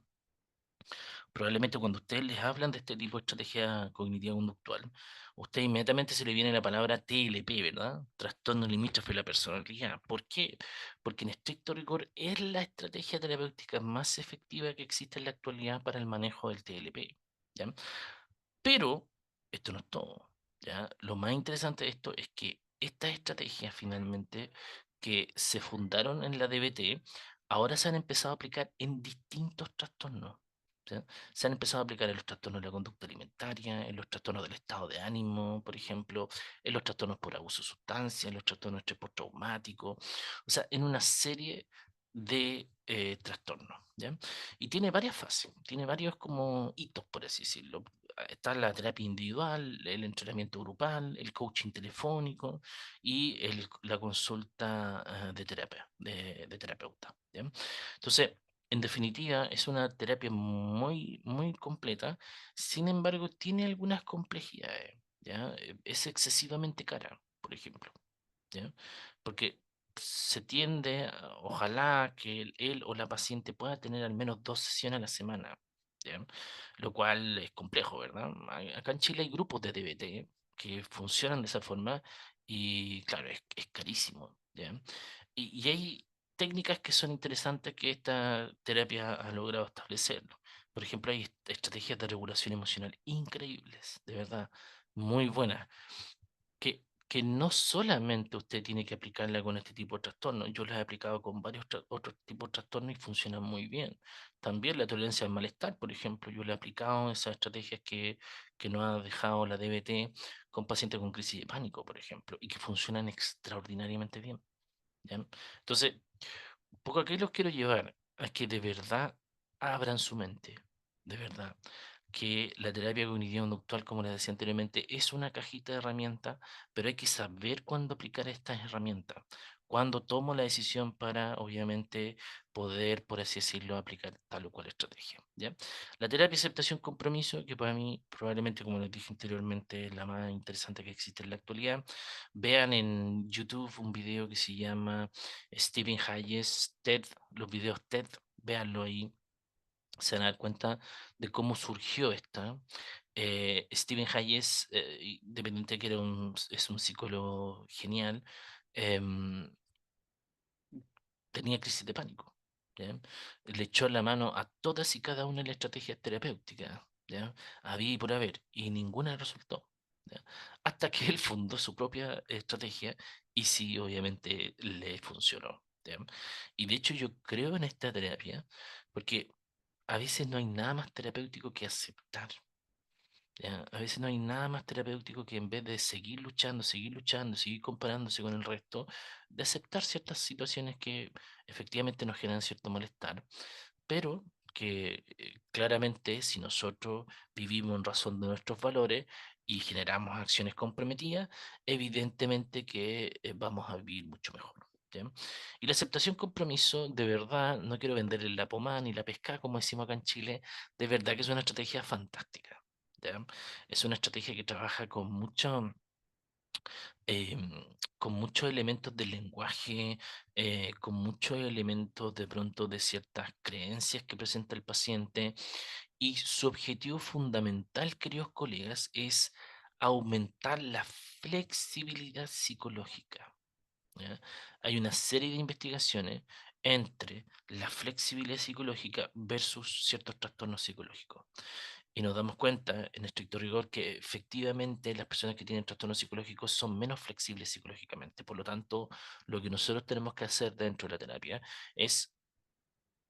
Probablemente cuando ustedes les hablan de este tipo de estrategia cognitiva conductual, usted inmediatamente se le viene la palabra TLP, ¿verdad? Trastorno limítrofe de la personalidad. ¿Por qué? Porque en estricto rigor es la estrategia terapéutica más efectiva que existe en la actualidad para el manejo del TLP, ¿ya? Pero esto no es todo, ¿ya? Lo más interesante de esto es que estas estrategias finalmente que se fundaron en la DBT ahora se han empezado a aplicar en distintos trastornos. ¿Ya? Se han empezado a aplicar en los trastornos de la conducta alimentaria, en los trastornos del estado de ánimo, por ejemplo, en los trastornos por abuso de sustancias, en los trastornos de estrés postraumático, o sea, en una serie de trastornos. ¿Ya? Y tiene varias fases, tiene varios como hitos, por así decirlo. Está la terapia individual, el entrenamiento grupal, el coaching telefónico y la consulta de terapeuta. ¿Ya? Entonces, en definitiva, es una terapia muy completa, sin embargo, tiene algunas complejidades. ¿Ya? Es excesivamente cara. por ejemplo, ¿ya? Porque se tiende, ojalá que él o la paciente pueda tener al menos 2 sesiones a la semana, ¿ya? Lo cual es complejo, ¿verdad? Acá en Chile hay grupos de DBT que funcionan de esa forma y claro, es carísimo, ¿ya? Y hay técnicas que son interesantes que esta terapia ha logrado establecerlo. Por ejemplo, hay estrategias de regulación emocional increíbles, de verdad, muy buenas que no solamente usted tiene que aplicarla con este tipo de trastornos, yo las he aplicado con varios otros tipos de trastornos y funcionan muy bien. También la tolerancia al malestar, por ejemplo, yo le he aplicado esas estrategias que nos ha dejado la DBT con pacientes con crisis de pánico, por ejemplo, y que funcionan extraordinariamente bien. ¿Ya? Entonces, un poco aquí los quiero llevar a que de verdad abran su mente, de verdad, que la terapia cognitivo-conductual, como les decía anteriormente, es una cajita de herramientas, pero hay que saber cuándo aplicar estas herramientas, cuándo tomo la decisión para, obviamente, poder, por así decirlo, aplicar tal o cual estrategia, ¿ya? La terapia aceptación-compromiso, que para mí, probablemente, como les dije anteriormente, es la más interesante que existe en la actualidad. Vean en YouTube un video que se llama Stephen Hayes, TED, los videos TED, véanlo ahí, se van a dar cuenta de cómo surgió esta. Stephen Hayes, independiente de que es un psicólogo genial, em, tenía crisis de pánico. ¿Ya? Le echó la mano a todas y cada una de las estrategias terapéuticas, ¿ya? Había y por haber, y ninguna resultó. ¿Ya? Hasta que él fundó su propia estrategia y sí, obviamente le funcionó. ¿Ya? Y de hecho yo creo en esta terapia porque a veces no hay nada más terapéutico que aceptar. ¿Ya? A veces no hay nada más terapéutico que en vez de seguir luchando, seguir comparándose con el resto, de aceptar ciertas situaciones que efectivamente nos generan cierto malestar, pero que claramente si nosotros vivimos en razón de nuestros valores y generamos acciones comprometidas, evidentemente que vamos a vivir mucho mejor. ¿Ya? Y la aceptación compromiso, de verdad, no quiero venderle la pomada ni la pesca, como decimos acá en Chile, de verdad que es una estrategia fantástica. ¿Ya? Es una estrategia que trabaja em, con muchos elementos del lenguaje, con muchos elementos de pronto de ciertas creencias que presenta el paciente. Y su objetivo fundamental, queridos colegas, es aumentar la flexibilidad psicológica. ¿Ya? Hay una serie de investigaciones entre la flexibilidad psicológica versus ciertos trastornos psicológicos. Y nos damos cuenta, en estricto rigor, que efectivamente las personas que tienen trastornos psicológicos son menos flexibles psicológicamente. Por lo tanto, lo que nosotros tenemos que hacer dentro de la terapia es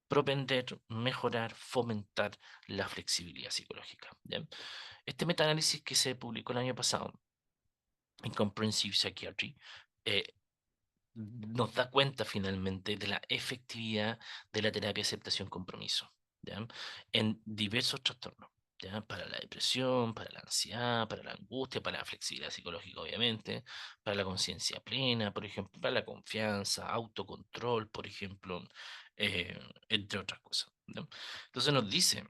propender, mejorar, fomentar la flexibilidad psicológica. ¿Ya? Este metaanálisis que se publicó el año pasado en Comprehensive Psychiatry eh, nos da cuenta finalmente de la efectividad de la terapia aceptación-compromiso, ¿ya? En diversos trastornos, ¿ya? Para la depresión, para la ansiedad, para la angustia, para la flexibilidad psicológica, obviamente, para la conciencia plena, por ejemplo, para la confianza, autocontrol, por ejemplo, eh, entre otras cosas, ¿no? Entonces nos dice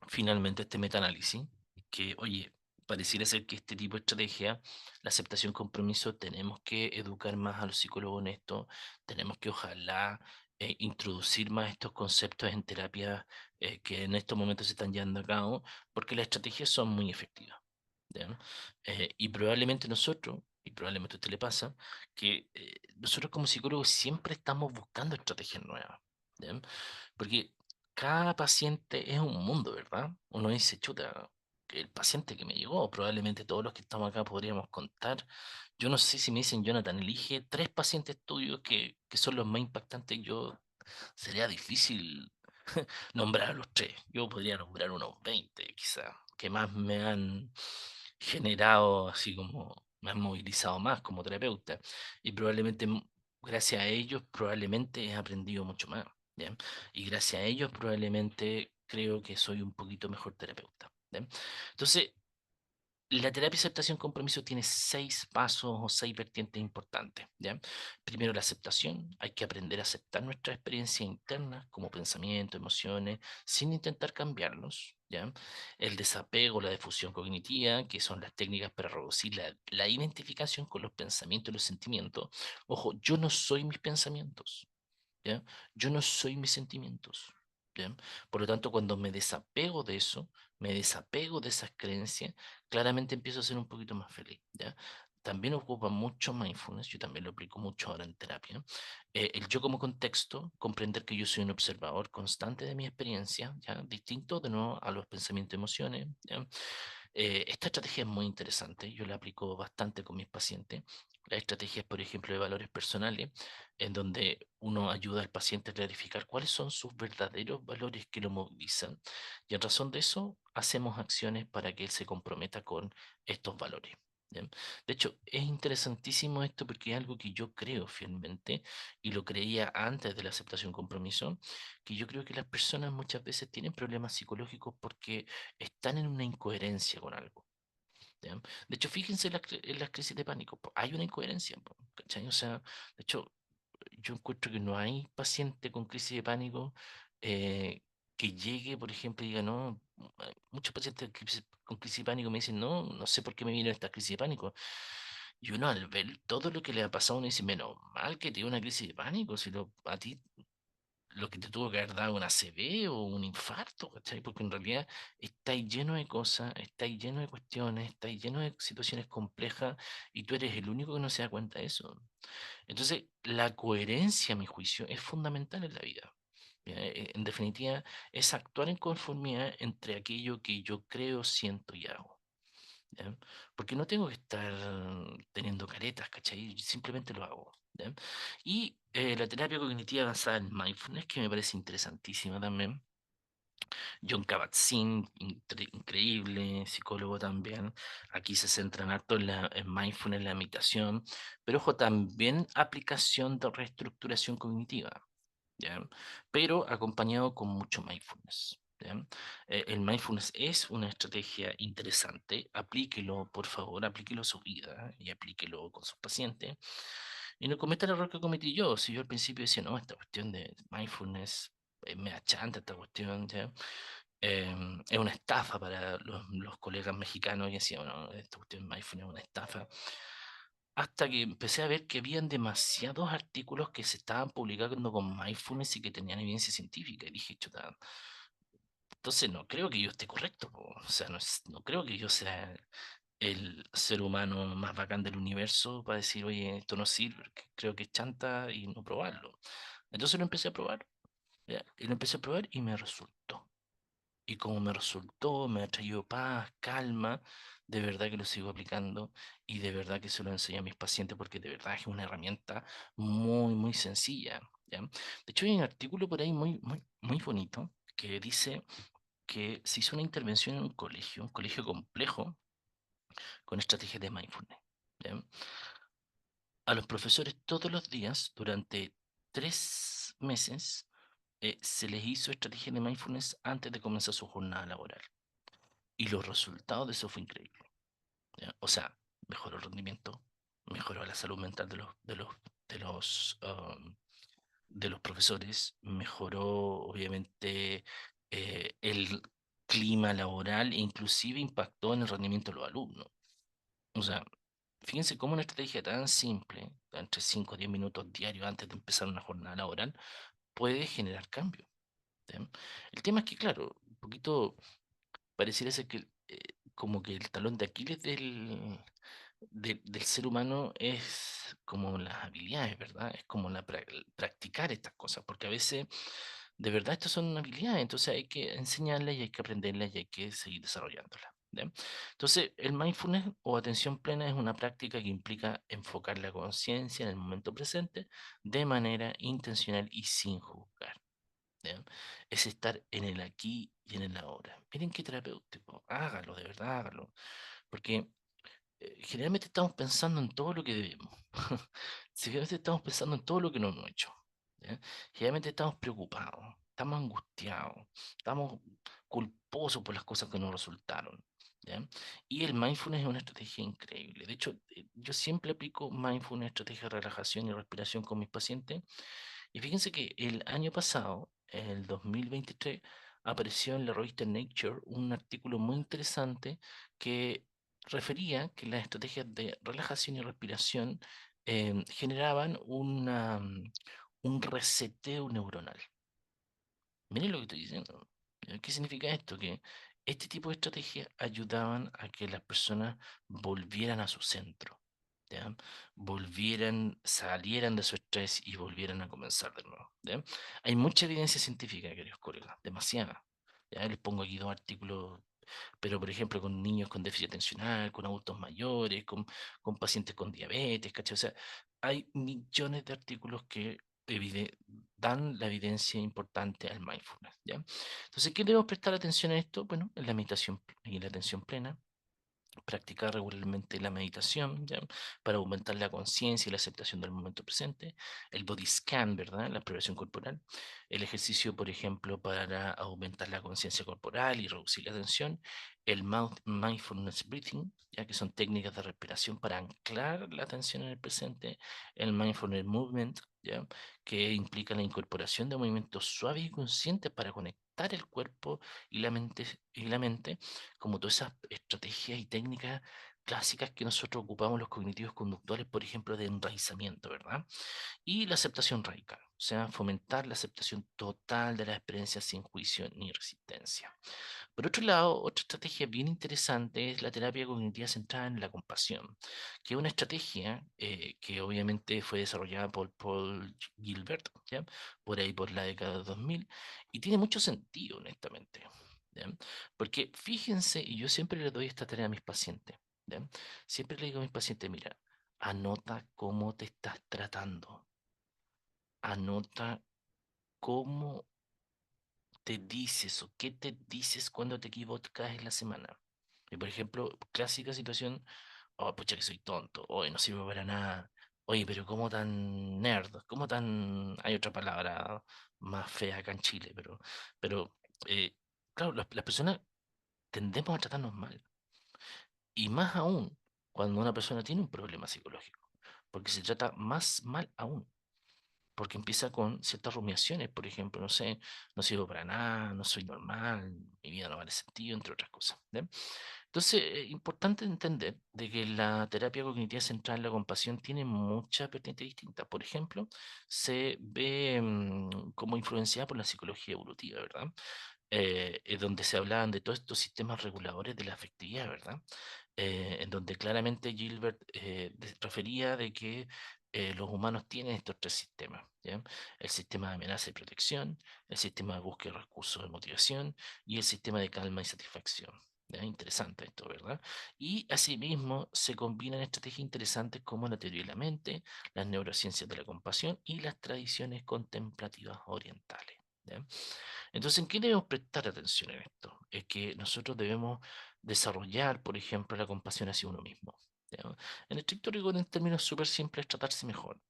finalmente este metaanálisis, que, oye, pareciera ser que este tipo de estrategia, la aceptación compromiso, tenemos que educar más a los psicólogos en esto, tenemos que ojalá introducir más estos conceptos en terapia que en estos momentos se están llevando a cabo, porque las estrategias son muy efectivas. ¿Ya? Y probablemente nosotros, y probablemente a usted le pasa, que nosotros como psicólogos siempre estamos buscando estrategias nuevas. ¿Ya? Porque cada paciente es un mundo, ¿verdad? Uno dice, chuta, que el paciente que me llegó, probablemente todos los que estamos acá podríamos contar. Yo no sé si me dicen, Jonathan, elige 3 pacientes tuyos que son los más impactantes. Yo sería difícil nombrar a los 3. Yo podría nombrar unos 20, quizá, que más me han generado, así como me han movilizado más como terapeuta. Y probablemente, gracias a ellos, probablemente he aprendido mucho más. ¿Ya? Y gracias a ellos, probablemente creo que soy un poquito mejor terapeuta. ¿Ya? Entonces, la terapia de aceptación compromiso tiene 6 pasos o 6 vertientes importantes, ¿ya? Primero, la aceptación. Hay que aprender a aceptar nuestras experiencias internas como pensamientos, emociones, sin intentar cambiarlos. ¿ya? El desapego, la difusión cognitiva, que son las técnicas para reducir la identificación con los pensamientos y los sentimientos. Ojo, yo no soy mis pensamientos, ¿ya? Yo no soy mis sentimientos, ¿ya? Por lo tanto, cuando me desapego de eso, me desapego de esas creencias, claramente empiezo a ser un poquito más feliz, ¿ya? También ocupa mucho mindfulness, yo también lo aplico mucho ahora en terapia. El yo como contexto, comprender que yo soy un observador constante de mi experiencia, ¿ya? Distinto de nuevo a los pensamientos y emociones, ¿ya? Esta estrategia es muy interesante, yo la aplico bastante con mis pacientes. Las estrategias, por ejemplo, de valores personales, en donde uno ayuda al paciente a clarificar cuáles son sus verdaderos valores que lo movilizan. Y en razón de eso, hacemos acciones para que él se comprometa con estos valores. ¿Bien? De hecho, es interesantísimo esto porque es algo que yo creo fielmente y lo creía antes de la aceptación compromiso, que yo creo que las personas muchas veces tienen problemas psicológicos porque están en una incoherencia con algo. ¿Ya? De hecho, fíjense en las crisis de pánico. Hay una incoherencia, ¿cachai? O sea, de hecho, yo encuentro que no hay paciente con crisis de pánico que llegue, por ejemplo, y diga, no, muchos pacientes con crisis de pánico me dicen, no, no sé por qué me vino esta crisis de pánico. Y uno al ver todo lo que le ha pasado, uno dice, menos mal que tiene una crisis de pánico, si a ti lo que te tuvo que haber dado una ACV o un infarto, ¿cachai? Porque en realidad estáis lleno de cosas, estáis lleno de cuestiones, estáis lleno de situaciones complejas y tú eres el único que no se da cuenta de eso. Entonces, la coherencia, a mi juicio, es fundamental en la vida. Ya, en definitiva, es actuar en conformidad entre aquello que yo creo, siento y hago. ¿Ya? Porque no tengo que estar teniendo caretas, ¿cachai? Simplemente lo hago. ¿Ya? Y la terapia cognitiva basada en mindfulness, que me parece interesantísima también. John Kabat-Zinn, increíble, psicólogo también. Aquí se centran harto en mindfulness, en la meditación, pero ojo, también aplicación de reestructuración cognitiva. ¿Ya? Pero acompañado con mucho mindfulness. ¿Ya? El mindfulness es una estrategia interesante, aplíquelo, por favor, aplíquelo a su vida y aplíquelo con sus pacientes. Y no cometa el error que cometí yo. Si yo al principio decía, no, esta cuestión de mindfulness me achanta esta cuestión, ¿ya? Es una estafa para los colegas mexicanos y decía, bueno, esta cuestión de mindfulness es una estafa hasta que empecé a ver que habían demasiados artículos que se estaban publicando con mindfulness y que tenían evidencia científica. Y dije, chuta, entonces no creo que yo esté correcto, po. O sea, no creo que yo sea el ser humano más bacán del universo para decir, oye, esto no sirve, porque creo que es chanta y no probarlo. Entonces lo empecé a probar, ¿ya? Y lo empecé a probar y me resultó. Y como me resultó, me ha traído paz, calma, de verdad que lo sigo aplicando y de verdad que se lo enseño a mis pacientes porque de verdad es una herramienta muy, muy sencilla, ¿ya? De hecho, hay un artículo por ahí muy, muy, muy bonito que dice que se hizo una intervención en un colegio complejo, con estrategias de mindfulness, ¿ya? A los profesores todos los días, durante 3 meses, se les hizo estrategias de mindfulness antes de comenzar su jornada laboral. Y los resultados de eso fue increíble. ¿Ya? O sea, mejoró el rendimiento, mejoró la salud mental de los, de los profesores, mejoró obviamente el clima laboral e inclusive impactó en el rendimiento de los alumnos. O sea, fíjense cómo una estrategia tan simple, entre 5 a 10 minutos diarios antes de empezar una jornada laboral, puede generar cambio. ¿Ya? El tema es que, claro, un poquito pareciera ser que como que el talón de Aquiles del ser humano es como las habilidades, ¿verdad? Es como el practicar estas cosas, porque a veces de verdad estas son habilidades, entonces hay que enseñarlas y hay que aprenderlas y hay que seguir desarrollándolas. ¿Ya? Entonces, el mindfulness o atención plena es una práctica que implica enfocar la conciencia en el momento presente de manera intencional y sin juzgar. ¿Ya? Es estar en el aquí y en el ahora. Miren qué terapéutico. Hágalo, de verdad, hágalo. Porque generalmente estamos pensando en todo lo que debemos. Generalmente estamos pensando en todo lo que no hemos hecho. ¿Ya? Generalmente estamos preocupados, estamos angustiados, estamos culposos por las cosas que no resultaron. ¿Ya? Y el mindfulness es una estrategia increíble. De hecho, yo siempre aplico mindfulness, estrategia de relajación y respiración con mis pacientes. Y fíjense que el año pasado, el 2023, apareció en la revista Nature un artículo muy interesante que refería que las estrategias de relajación y respiración generaban un reseteo neuronal. Miren lo que estoy diciendo. ¿Qué significa esto? Que este tipo de estrategias ayudaban a que las personas volvieran a su centro, ¿ya? Volvieran, salieran de su estrés y volvieran a comenzar de nuevo, ¿ya? Hay mucha evidencia científica, queridos colegas, demasiada. Ya les pongo aquí dos artículos, pero por ejemplo con niños con déficit atencional, con adultos mayores, con pacientes con diabetes, ¿cachai? O sea, hay millones de artículos que dan la evidencia importante al mindfulness, ¿ya? Entonces, ¿qué debemos prestar atención a esto? Bueno, en la meditación y la atención plena, practicar regularmente la meditación, ¿ya? Para aumentar la conciencia y la aceptación del momento presente, el body scan, ¿verdad? La exploración corporal, el ejercicio, por ejemplo, para aumentar la conciencia corporal y reducir la tensión, el mindfulness breathing, ya que son técnicas de respiración para anclar la atención en el presente, el mindfulness movement, ¿ya? Que implica la incorporación de movimientos suaves y conscientes para conectar el cuerpo y la mente como todas esas estrategias y técnicas clásicas que nosotros ocupamos los cognitivos conductuales, por ejemplo, de enraizamiento, ¿verdad? Y la aceptación radical, o sea, fomentar la aceptación total de la experiencia sin juicio ni resistencia. Por otro lado, otra estrategia bien interesante es la terapia cognitiva centrada en la compasión, que es una estrategia que obviamente fue desarrollada por Paul Gilbert, ¿ya? Por ahí por la década de 2000, y tiene mucho sentido, honestamente. ¿Ya? Porque fíjense, y yo siempre le doy esta tarea a mis pacientes, ¿ya? Siempre le digo a mis pacientes, mira, anota cómo te estás tratando, anota cómo te dices o qué te dices cuando te equivocas en la semana. Y por ejemplo, clásica situación, oh, pucha que soy tonto, hoy no sirvo para nada. Oye, pero cómo tan nerd, cómo tan... Hay otra palabra más fea acá en Chile, pero claro, las personas tendemos a tratarnos mal. Y más aún cuando una persona tiene un problema psicológico, porque se trata más mal aún porque empieza con ciertas rumiaciones, por ejemplo, no sé, no sirvo para nada, no soy normal, mi vida no vale sentido, entre otras cosas. ¿Ya? Entonces, es importante entender de que la terapia cognitiva centrada en la compasión tiene muchas vertientes distintas. Por ejemplo, se ve como influenciada por la psicología evolutiva, ¿verdad? Es donde se hablaban de todos estos sistemas reguladores de la afectividad, ¿verdad? En donde claramente Gilbert refería de que los humanos tienen estos tres sistemas, ¿ya? El sistema de amenaza y protección, el sistema de búsqueda de recursos de motivación y el sistema de calma y satisfacción. ¿Ya? Interesante esto, ¿verdad? Y asimismo se combinan estrategias interesantes como la teoría de la mente, las neurociencias de la compasión y las tradiciones contemplativas orientales. ¿Ya? Entonces, ¿en qué debemos prestar atención en esto? Es que nosotros debemos desarrollar, por ejemplo, la compasión hacia uno mismo. ¿Ya? En estricto rigor, en términos súper simples, tratarse mejor.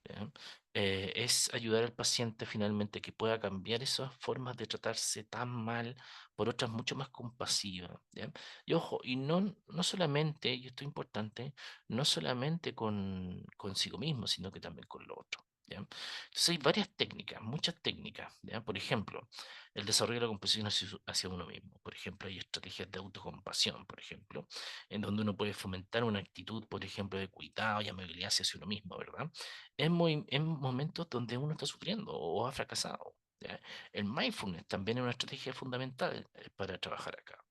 ¿Ya? Es ayudar al paciente finalmente que pueda cambiar esas formas de tratarse tan mal por otras mucho más compasivas. ¿Ya? Y ojo, y no solamente, y esto es importante, no solamente con consigo mismo, sino que también con lo otro. ¿Ya? Entonces hay varias técnicas, muchas técnicas. ¿Ya? Por ejemplo, el desarrollo de la compasión hacia uno mismo. Por ejemplo, hay estrategias de autocompasión, por ejemplo, en donde uno puede fomentar una actitud, por ejemplo, de cuidado y amabilidad hacia uno mismo, ¿verdad? En momentos donde uno está sufriendo o ha fracasado. ¿Ya? El mindfulness también es una estrategia fundamental para trabajar acá.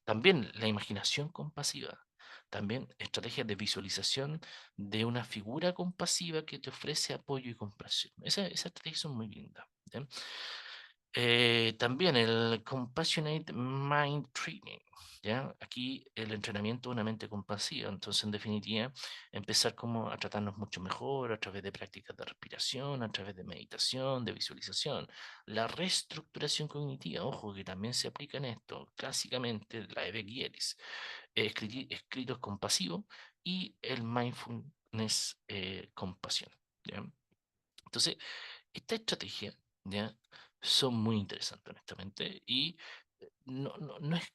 También la imaginación compasiva, también estrategias de visualización de una figura compasiva que te ofrece apoyo y comprensión. Esas estrategias son muy lindas. ¿Ya? También el Compassionate Mind Training, ¿ya? Aquí el entrenamiento de una mente compasiva. Entonces, en definitiva, empezar como a tratarnos mucho mejor a través de prácticas de respiración, a través de meditación, de visualización. La reestructuración cognitiva, ojo, que también se aplica en esto, clásicamente la de Beck y Ellis. Escritos compasivos y el mindfulness compasión, ¿ya? Entonces, esta estrategia, ¿ya? Son muy interesantes, honestamente, y no es,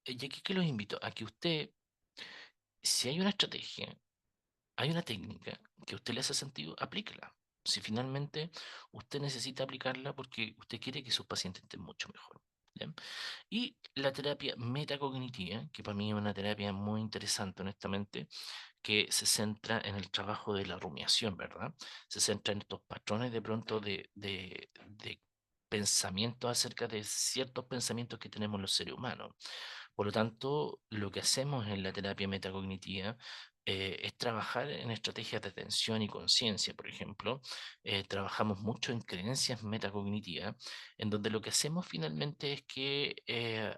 y aquí que los invito a que usted, si hay una estrategia, hay una técnica que a usted le hace sentido, aplíquela. si finalmente usted necesita aplicarla porque usted quiere que sus pacientes estén mucho mejor. ¿Ya? Y la terapia metacognitiva, que para mí es una terapia muy interesante, honestamente, que se centra en el trabajo de la rumiación, ¿verdad? Se centra en estos patrones de pronto de pensamiento acerca de ciertos pensamientos que tenemos los seres humanos. Por lo tanto, lo que hacemos en la terapia metacognitiva es trabajar en estrategias de atención y conciencia, por ejemplo. Trabajamos mucho en creencias metacognitivas, en donde lo que hacemos finalmente es que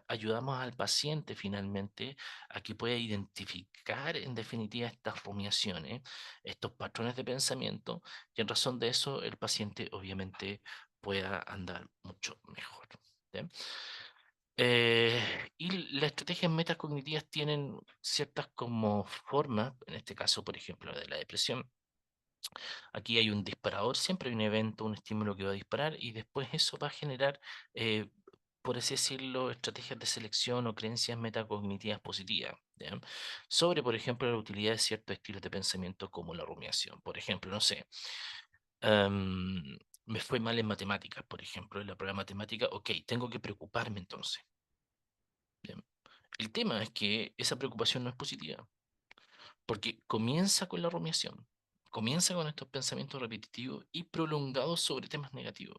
ayudamos al paciente finalmente a que pueda identificar en definitiva estas rumiaciones, estos patrones de pensamiento, y en razón de eso el paciente obviamente pueda andar mucho mejor. ¿Ya? Eh, y las estrategias metacognitivas tienen ciertas como formas, en este caso, por ejemplo, de la depresión. Aquí hay un disparador, siempre hay un evento, un estímulo que va a disparar y después eso va a generar, eh, por así decirlo, estrategias de selección o creencias metacognitivas positivas, ¿ya? Sobre, por ejemplo, la utilidad de ciertos estilos de pensamiento como la rumiación. Por ejemplo, no sé, me fue mal en matemáticas, por ejemplo, en la prueba de matemática, ok, tengo que preocuparme entonces. Bien. El tema es que esa preocupación no es positiva, porque comienza con la rumiación, comienza con estos pensamientos repetitivos y prolongados sobre temas negativos.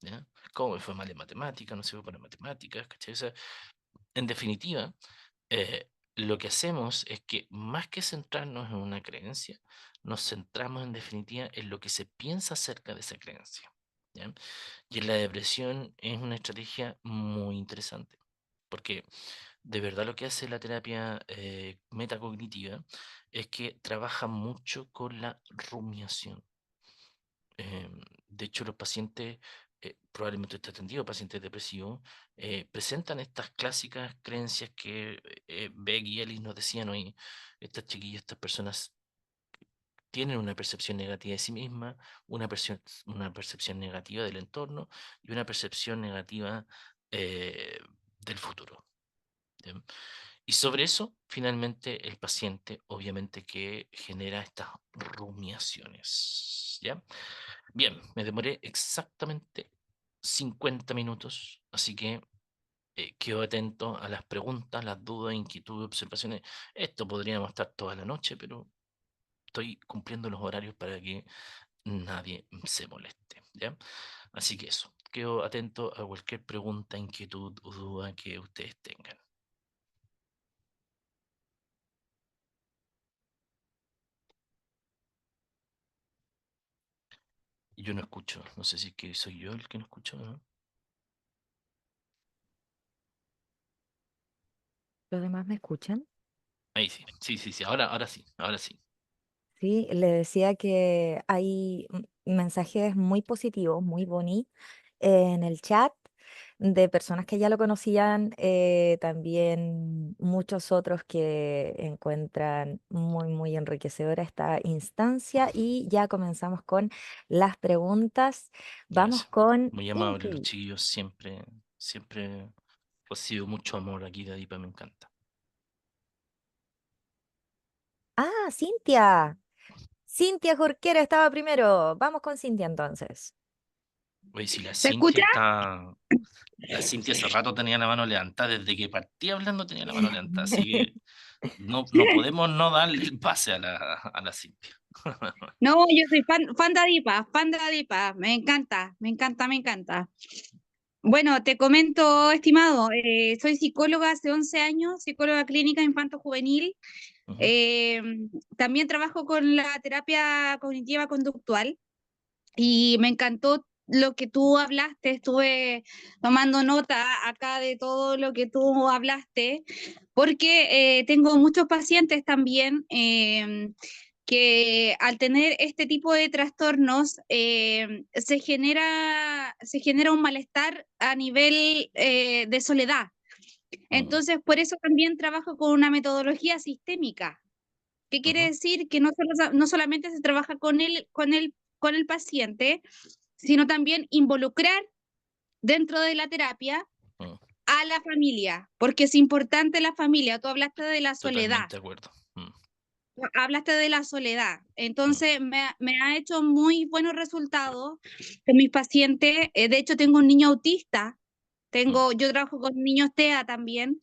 ¿Ya? ¿Cómo me fue mal en matemáticas? No sirvo para matemáticas, ¿cachai? O sea, en definitiva, eh, lo que hacemos es que más que centrarnos en una creencia, nos centramos en definitiva en lo que se piensa acerca de esa creencia. ¿Ya? Y en la depresión es una estrategia muy interesante, porque de verdad lo que hace la terapia metacognitiva es que trabaja mucho con la rumiación. De hecho, los pacientes, probablemente usted ha atendido, pacientes depresivos, presentan estas clásicas creencias que Beck y Ellis nos decían hoy. Estas chiquillas, estas personas tienen una percepción negativa de sí mismas, una percepción negativa del entorno y una percepción negativa eh, del futuro. ¿Ya? Y sobre eso, finalmente, el paciente obviamente que genera estas rumiaciones, ¿ya? Bien, me demoré exactamente 50 minutos, así que quedo atento a las preguntas, las dudas, inquietudes, observaciones. Esto podríamos estar toda la noche, pero estoy cumpliendo los horarios para que nadie se moleste, ¿ya? Así que eso, quedo atento a cualquier pregunta, inquietud o duda que ustedes tengan. Yo no escucho, no sé si es que soy yo el que no escucho, ¿no? ¿Los demás me escuchan? Ahí sí, sí, ahora sí, ahora sí. Sí, le decía que hay mensajes muy positivos, muy bonitos en el chat de personas que ya lo conocían, también muchos otros que encuentran muy enriquecedora esta instancia y ya comenzamos con las preguntas. Vamos Gracias. con Muy amables los Inti. chiquillos, siempre recibo mucho amor aquí de Adipa, me encanta. Ah, Cintia. Cintia Jorquera estaba primero. Vamos con Cintia entonces. Oye, si ¿Se escucha? la Cintia hace rato tenía la mano levantada, desde que partí hablando tenía la mano levantada, así que no podemos no darle el pase a la Cintia. No, yo soy fan de Adipa, fan de Adipa. Me encanta, me encanta, me encanta. Bueno, te comento, estimado, soy psicóloga hace 11 años, psicóloga clínica infanto-juvenil. Ujú, Eh, También trabajo con la terapia cognitiva conductual y me encantó lo que tú hablaste. Estuve tomando nota acá de todo lo que tú hablaste, porque tengo muchos pacientes también que al tener este tipo de trastornos se genera un malestar a nivel de soledad. ujú, Entonces, por eso también trabajo con una metodología sistémica. ¿Qué quiere ujú, decir? Que no solamente se trabaja con el paciente, sino también involucrar dentro de la terapia ujú. a la familia, porque es importante la familia. Tú hablaste de la soledad. Totalmente de acuerdo. hablaste de la soledad. Mm, Entonces, me ha hecho muy buenos resultados con mis pacientes. De hecho, tengo un niño autista. mm, Yo trabajo con niños TEA también.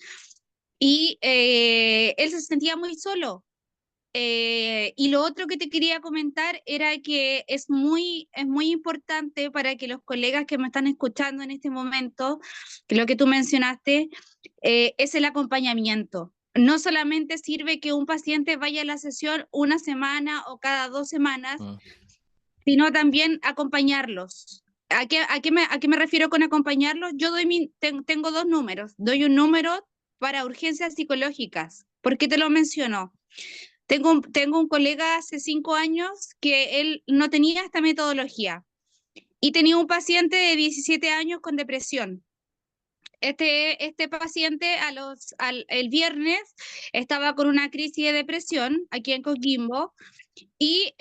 Y él se sentía muy solo. Y lo otro que te quería comentar era que es muy importante para que los colegas que me están escuchando en este momento, que lo que tú mencionaste, es el acompañamiento. No solamente sirve que un paciente vaya a la sesión una semana o cada 2 semanas, mm, sino también acompañarlos. A qué me refiero con acompañarlos? Yo tengo dos números. Doy un número para urgencias psicológicas. ¿Por qué te lo menciono? Tengo un colega hace 5 años que él no tenía esta metodología y tenía un paciente de 17 años con depresión. Este paciente el viernes estaba con una crisis de depresión aquí en Coquimbo y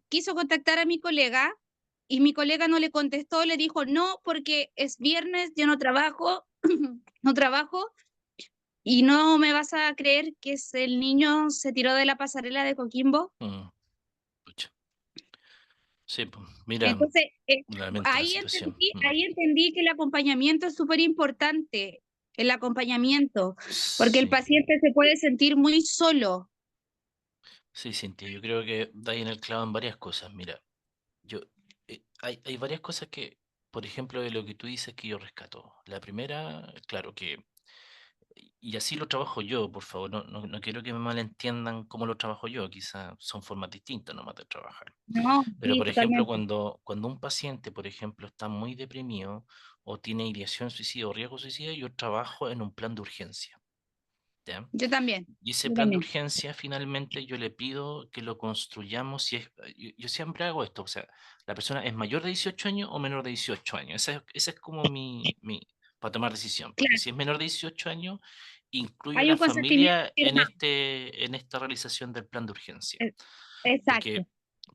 quiso contactar a mi colega y mi colega no le contestó, le dijo no porque es viernes, yo no trabajo, no trabajo y no me vas a creer que el niño se tiró de la pasarela de Coquimbo. mm, pucha. Sí, pues, mira, Entonces, realmente la situación. ahí entendí que el acompañamiento es súper importante, el acompañamiento, porque el Sí, paciente se puede sentir muy solo. sí, Cintia, yo creo que da ahí en el clavo en varias cosas. Mira, yo, hay varias cosas que, por ejemplo, de lo que tú dices que yo rescato. La primera, claro que, y así lo trabajo yo, por favor, no quiero que me malentiendan cómo lo trabajo yo, quizás son formas distintas nomás de trabajar. No, Pero, sí, por ejemplo, totalmente. cuando un paciente, por ejemplo, está muy deprimido o tiene ideación suicida o riesgo suicida, yo trabajo en un plan de urgencia. ¿Ya? Yo también, Y ese yo plan de también. urgencia, finalmente, yo le pido que lo construyamos. Si es, yo siempre hago esto, o sea, la persona es mayor de 18 años o menor de 18 años. Esa es como para tomar decisión, porque Claro, si es menor de 18 años, incluyo hay la un consentimiento familia firmado. en esta realización del plan de urgencia. Eh, Exacto,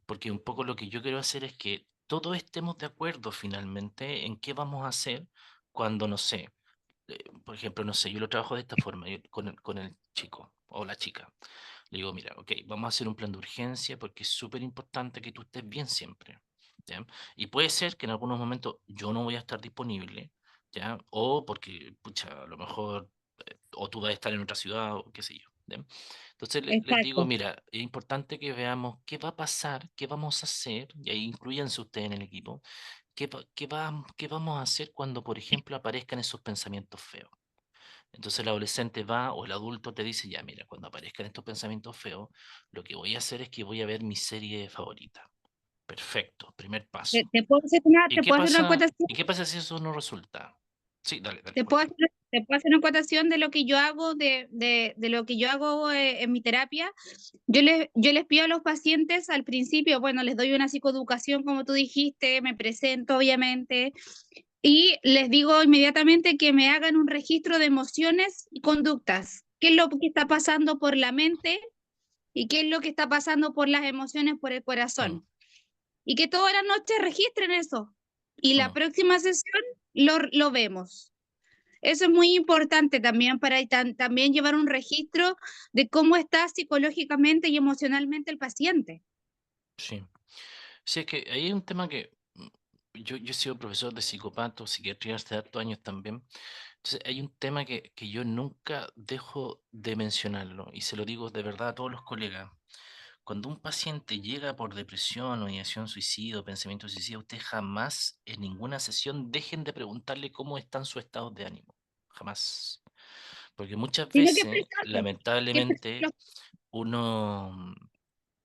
Porque un poco lo que yo quiero hacer es que todos estemos de acuerdo finalmente en qué vamos a hacer cuando, no sé, por ejemplo, no sé, yo lo trabajo de esta forma, con el chico o la chica. Le digo, mira, ok, vamos a hacer un plan de urgencia porque es súper importante que tú estés bien siempre. ¿Ya? Y puede ser que en algunos momentos yo no voy a estar disponible, ¿ya? O porque, pucha, a lo mejor, o tú vas a estar en otra ciudad o qué sé yo. ¿Ya? Entonces les digo, exacto. mira, es importante que veamos qué va a pasar, qué vamos a hacer, y ahí incluyanse ustedes en el equipo, qué vamos a hacer cuando, por ejemplo, aparezcan esos pensamientos feos. Entonces el adolescente va o el adulto te dice, ya, mira, cuando aparezcan estos pensamientos feos, lo que voy a hacer es que voy a ver mi serie favorita. Perfecto, primer paso. ¿Y Te qué puedo hacer una pasa? acotación? ¿Y qué pasa si eso no resulta? Sí, dale, dale, Te por puedo favor. hacer, te puedo hacer una acotación de lo que yo hago, de lo que yo hago en mi terapia. Yo les pido a los pacientes al principio, bueno, les doy una psicoeducación, como tú dijiste, me presento, obviamente, y les digo inmediatamente que me hagan un registro de emociones y conductas. ¿Qué es lo que está pasando por la mente y qué es lo que está pasando por las emociones, por el Mm, corazón? Y que todas las noches registren eso. Y la mm, próxima sesión lo vemos. Eso es muy importante también para también llevar un registro de cómo está psicológicamente y emocionalmente el paciente. sí. Sí, es que ahí hay un tema que yo he sido profesor de psicopato, psiquiatría hace hartos años también. Entonces hay un tema que yo nunca dejo de mencionarlo y se lo digo de verdad a todos los colegas. Cuando un paciente llega por depresión o ideación suicida o pensamiento suicida, usted jamás en ninguna sesión dejen de preguntarle cómo están sus estados de ánimo. Jamás. Porque muchas Sino que veces, expresarlo, que lamentablemente, expresarlo. uno,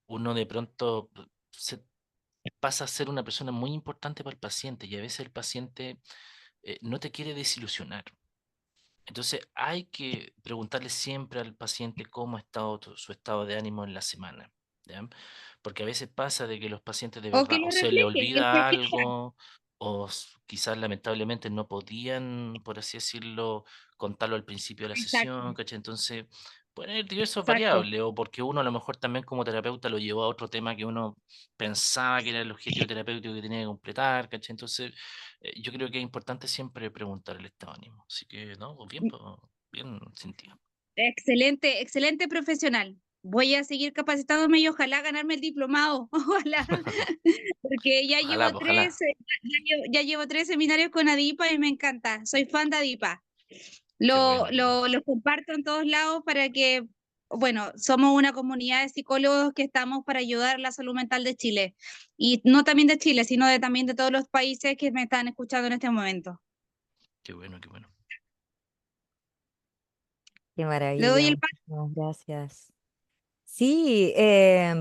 uno de pronto se pasa a ser una persona muy importante para el paciente y a veces el paciente no te quiere desilusionar. Entonces hay que preguntarle siempre al paciente cómo ha estado su estado de ánimo en la semana, ¿ya? Porque a veces pasa de que los pacientes de O que verdad lo o se le refleje, que se olvida sienta. algo o quizás lamentablemente no podían, por así decirlo, contarlo al principio de la Exacto, sesión, ¿cachai? Entonces pueden haber diversas exacto. variables o porque uno a lo mejor también como terapeuta lo llevó a otro tema que uno pensaba que era el objetivo terapéutico que tenía que completar, ¿cachai? Entonces yo creo que es importante siempre preguntar el estado de ánimo. Así que, no, pues bien, bien sentido. Excelente, excelente profesional. voy a seguir capacitándome y ojalá ganarme el diplomado, ojalá, porque ya Ojalá, llevo pues, ojalá. 3, ya llevo 3 seminarios con ADIPA y me encanta, soy fan de ADIPA. Qué bueno, qué bueno. Lo comparto en todos lados para que, bueno, somos una comunidad de psicólogos que estamos para ayudar a la salud mental de Chile. Y no también de Chile, sino también de todos los países que me están escuchando en este momento. Qué bueno, qué bueno. Qué Le doy maravilla, el paso. muchísimas gracias. Sí,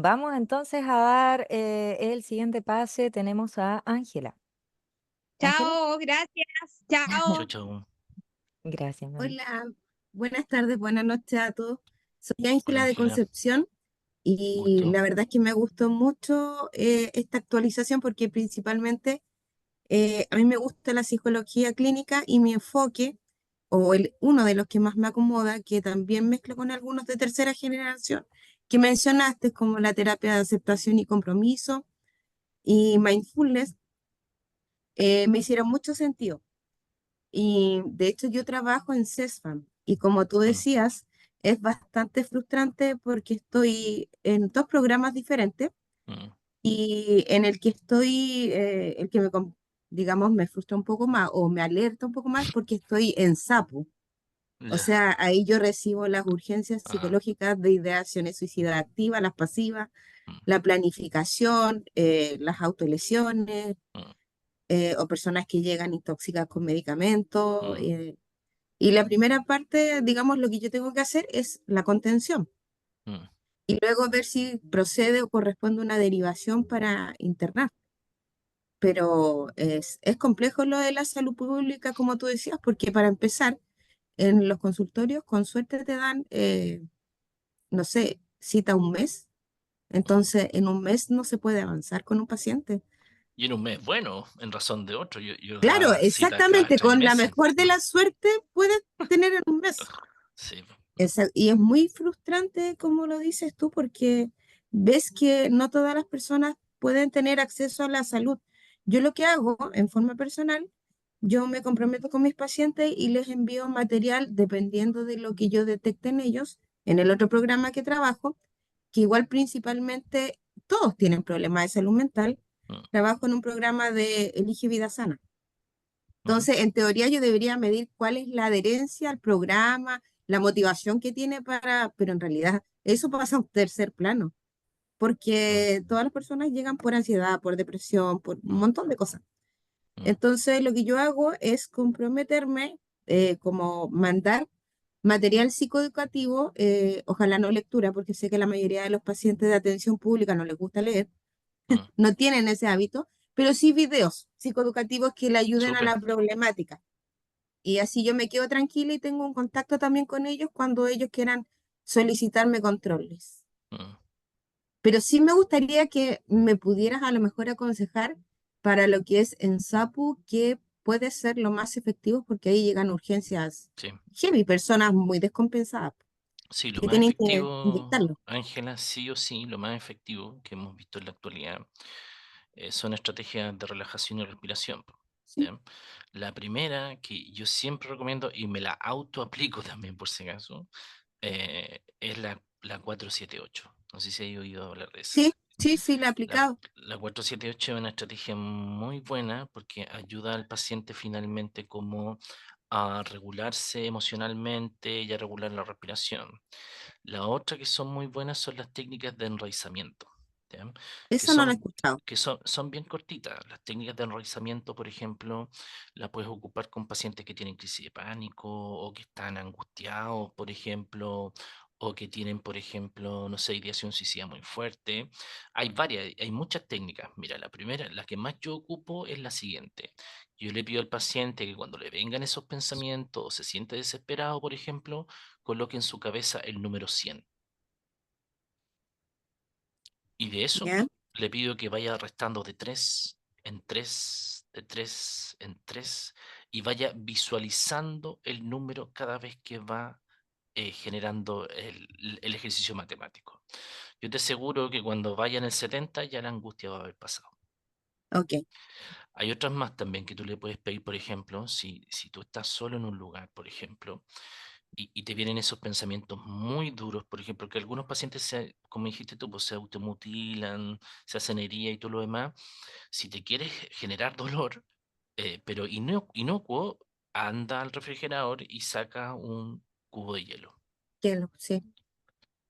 vamos entonces a dar el siguiente pase. Tenemos a Ángela. Ángela, Chao, gracias. Chau, Chao. chau. gracias, mami. Hola, buenas tardes, buenas noches a todos. Soy Hola, Ángela de Ángela. Concepción y Gusto. la verdad es que me gustó mucho esta actualización porque principalmente a mí me gusta la psicología clínica y mi enfoque, uno de los que más me acomoda, que también mezclo con algunos de tercera generación, que mencionaste, como la terapia de aceptación y compromiso y mindfulness, me hicieron mucho sentido. Y de hecho yo trabajo en CESFAM y como tú Mm, decías, es bastante frustrante porque estoy en dos programas diferentes mm, y en el que estoy, el que digamos, me frustra un poco más o me alerta un poco más porque estoy en SAPU. O ya. sea, ahí yo recibo las urgencias Ajá. psicológicas de ideaciones suicidas activas, las pasivas, Mm, la planificación, las autolesiones, mm, o personas que llegan intóxicas con medicamentos. mm, Y la primera parte, digamos, lo que yo tengo que hacer es la contención mm, y luego ver si procede o corresponde una derivación para internar. Pero es complejo lo de la salud pública, como tú decías, porque para empezar, en los consultorios, con suerte te dan, no sé, cita un mes. mm. Entonces, en un mes no se puede avanzar con un paciente. Y en un mes, bueno, en razón de otro. Yo Claro, daba cita cada exactamente, 3 con la meses. mejor de Mm, la suerte puedes tener en un mes. sí. Y es muy frustrante, como lo dices tú, porque ves que no todas las personas pueden tener acceso a la salud. Yo lo que hago en forma personal, yo me comprometo con mis pacientes y les envío material dependiendo de lo que yo detecte en ellos, en el otro programa que trabajo, que igual principalmente todos tienen problemas de salud mental. Mm, Trabajo en un programa de Elige Vida Sana. ujú, Entonces, en teoría yo debería medir cuál es la adherencia al programa, la motivación que tiene pero en realidad eso pasa a un tercer plano, mm, porque todas las personas llegan por ansiedad, por depresión, por un mm, montón de cosas. mm, Entonces, lo que yo hago es comprometerme, como mandar material psicoeducativo, ojalá no lectura, porque sé que la mayoría de los pacientes de atención pública no les gusta leer, mm. no tienen ese hábito, pero sí videos psicoeducativos que le ayuden a Súper. la problemática. Y así yo me quedo tranquila y tengo un contacto también con ellos cuando ellos quieran solicitarme controles. Mm. Pero sí me gustaría que me pudieras a lo mejor aconsejar para lo que es en SAPU, que puede ser lo más efectivo porque ahí llegan urgencias Sí. heavy, personas muy descompensadas Sí, lo que más tienen que efectivo, inyectarlo. Ángela, sí o sí, lo más efectivo que hemos visto en la actualidad son estrategias de relajación y respiración. Po, Sí, ¿ya? La primera que yo siempre recomiendo y me la autoaplico también por si acaso, es la 478. No sé si hay oído hablar de eso. sí, sí, sí, la he La, aplicado. la 478 es una estrategia muy buena porque ayuda al paciente finalmente como a regularse emocionalmente y a regular la respiración. La otra que son muy buenas son las técnicas de enraizamiento, ¿ya? Que Eso no lo he son, escuchado. son bien cortitas. Las técnicas de enraizamiento, por ejemplo, las puedes ocupar con pacientes que tienen crisis de pánico o que están angustiados, por ejemplo, o que tienen, por ejemplo, no sé, ideación suicida muy fuerte. Hay varias, hay muchas técnicas. Mira, la primera, la que más yo ocupo es la siguiente. Yo le pido al paciente que cuando le vengan esos pensamientos o se siente desesperado, por ejemplo, coloque en su cabeza el número 100. Y de eso ¿Ya? le pido que vaya restando de 3 en 3, de 3 en 3, y vaya visualizando el número cada vez que va generando el ejercicio matemático. Yo te aseguro que cuando vaya en el 70 ya la angustia va a haber pasado. Ok, Hay otras más también que tú le puedes pedir, por ejemplo, si tú estás solo en un lugar, por ejemplo, y te vienen esos pensamientos muy duros, por ejemplo, que algunos pacientes, como dijiste tú, pues se automutilan, se hacen heridas y todo lo demás. Si te quieres generar dolor, pero inocuo, anda al refrigerador y saca un cubo de hielo Sí.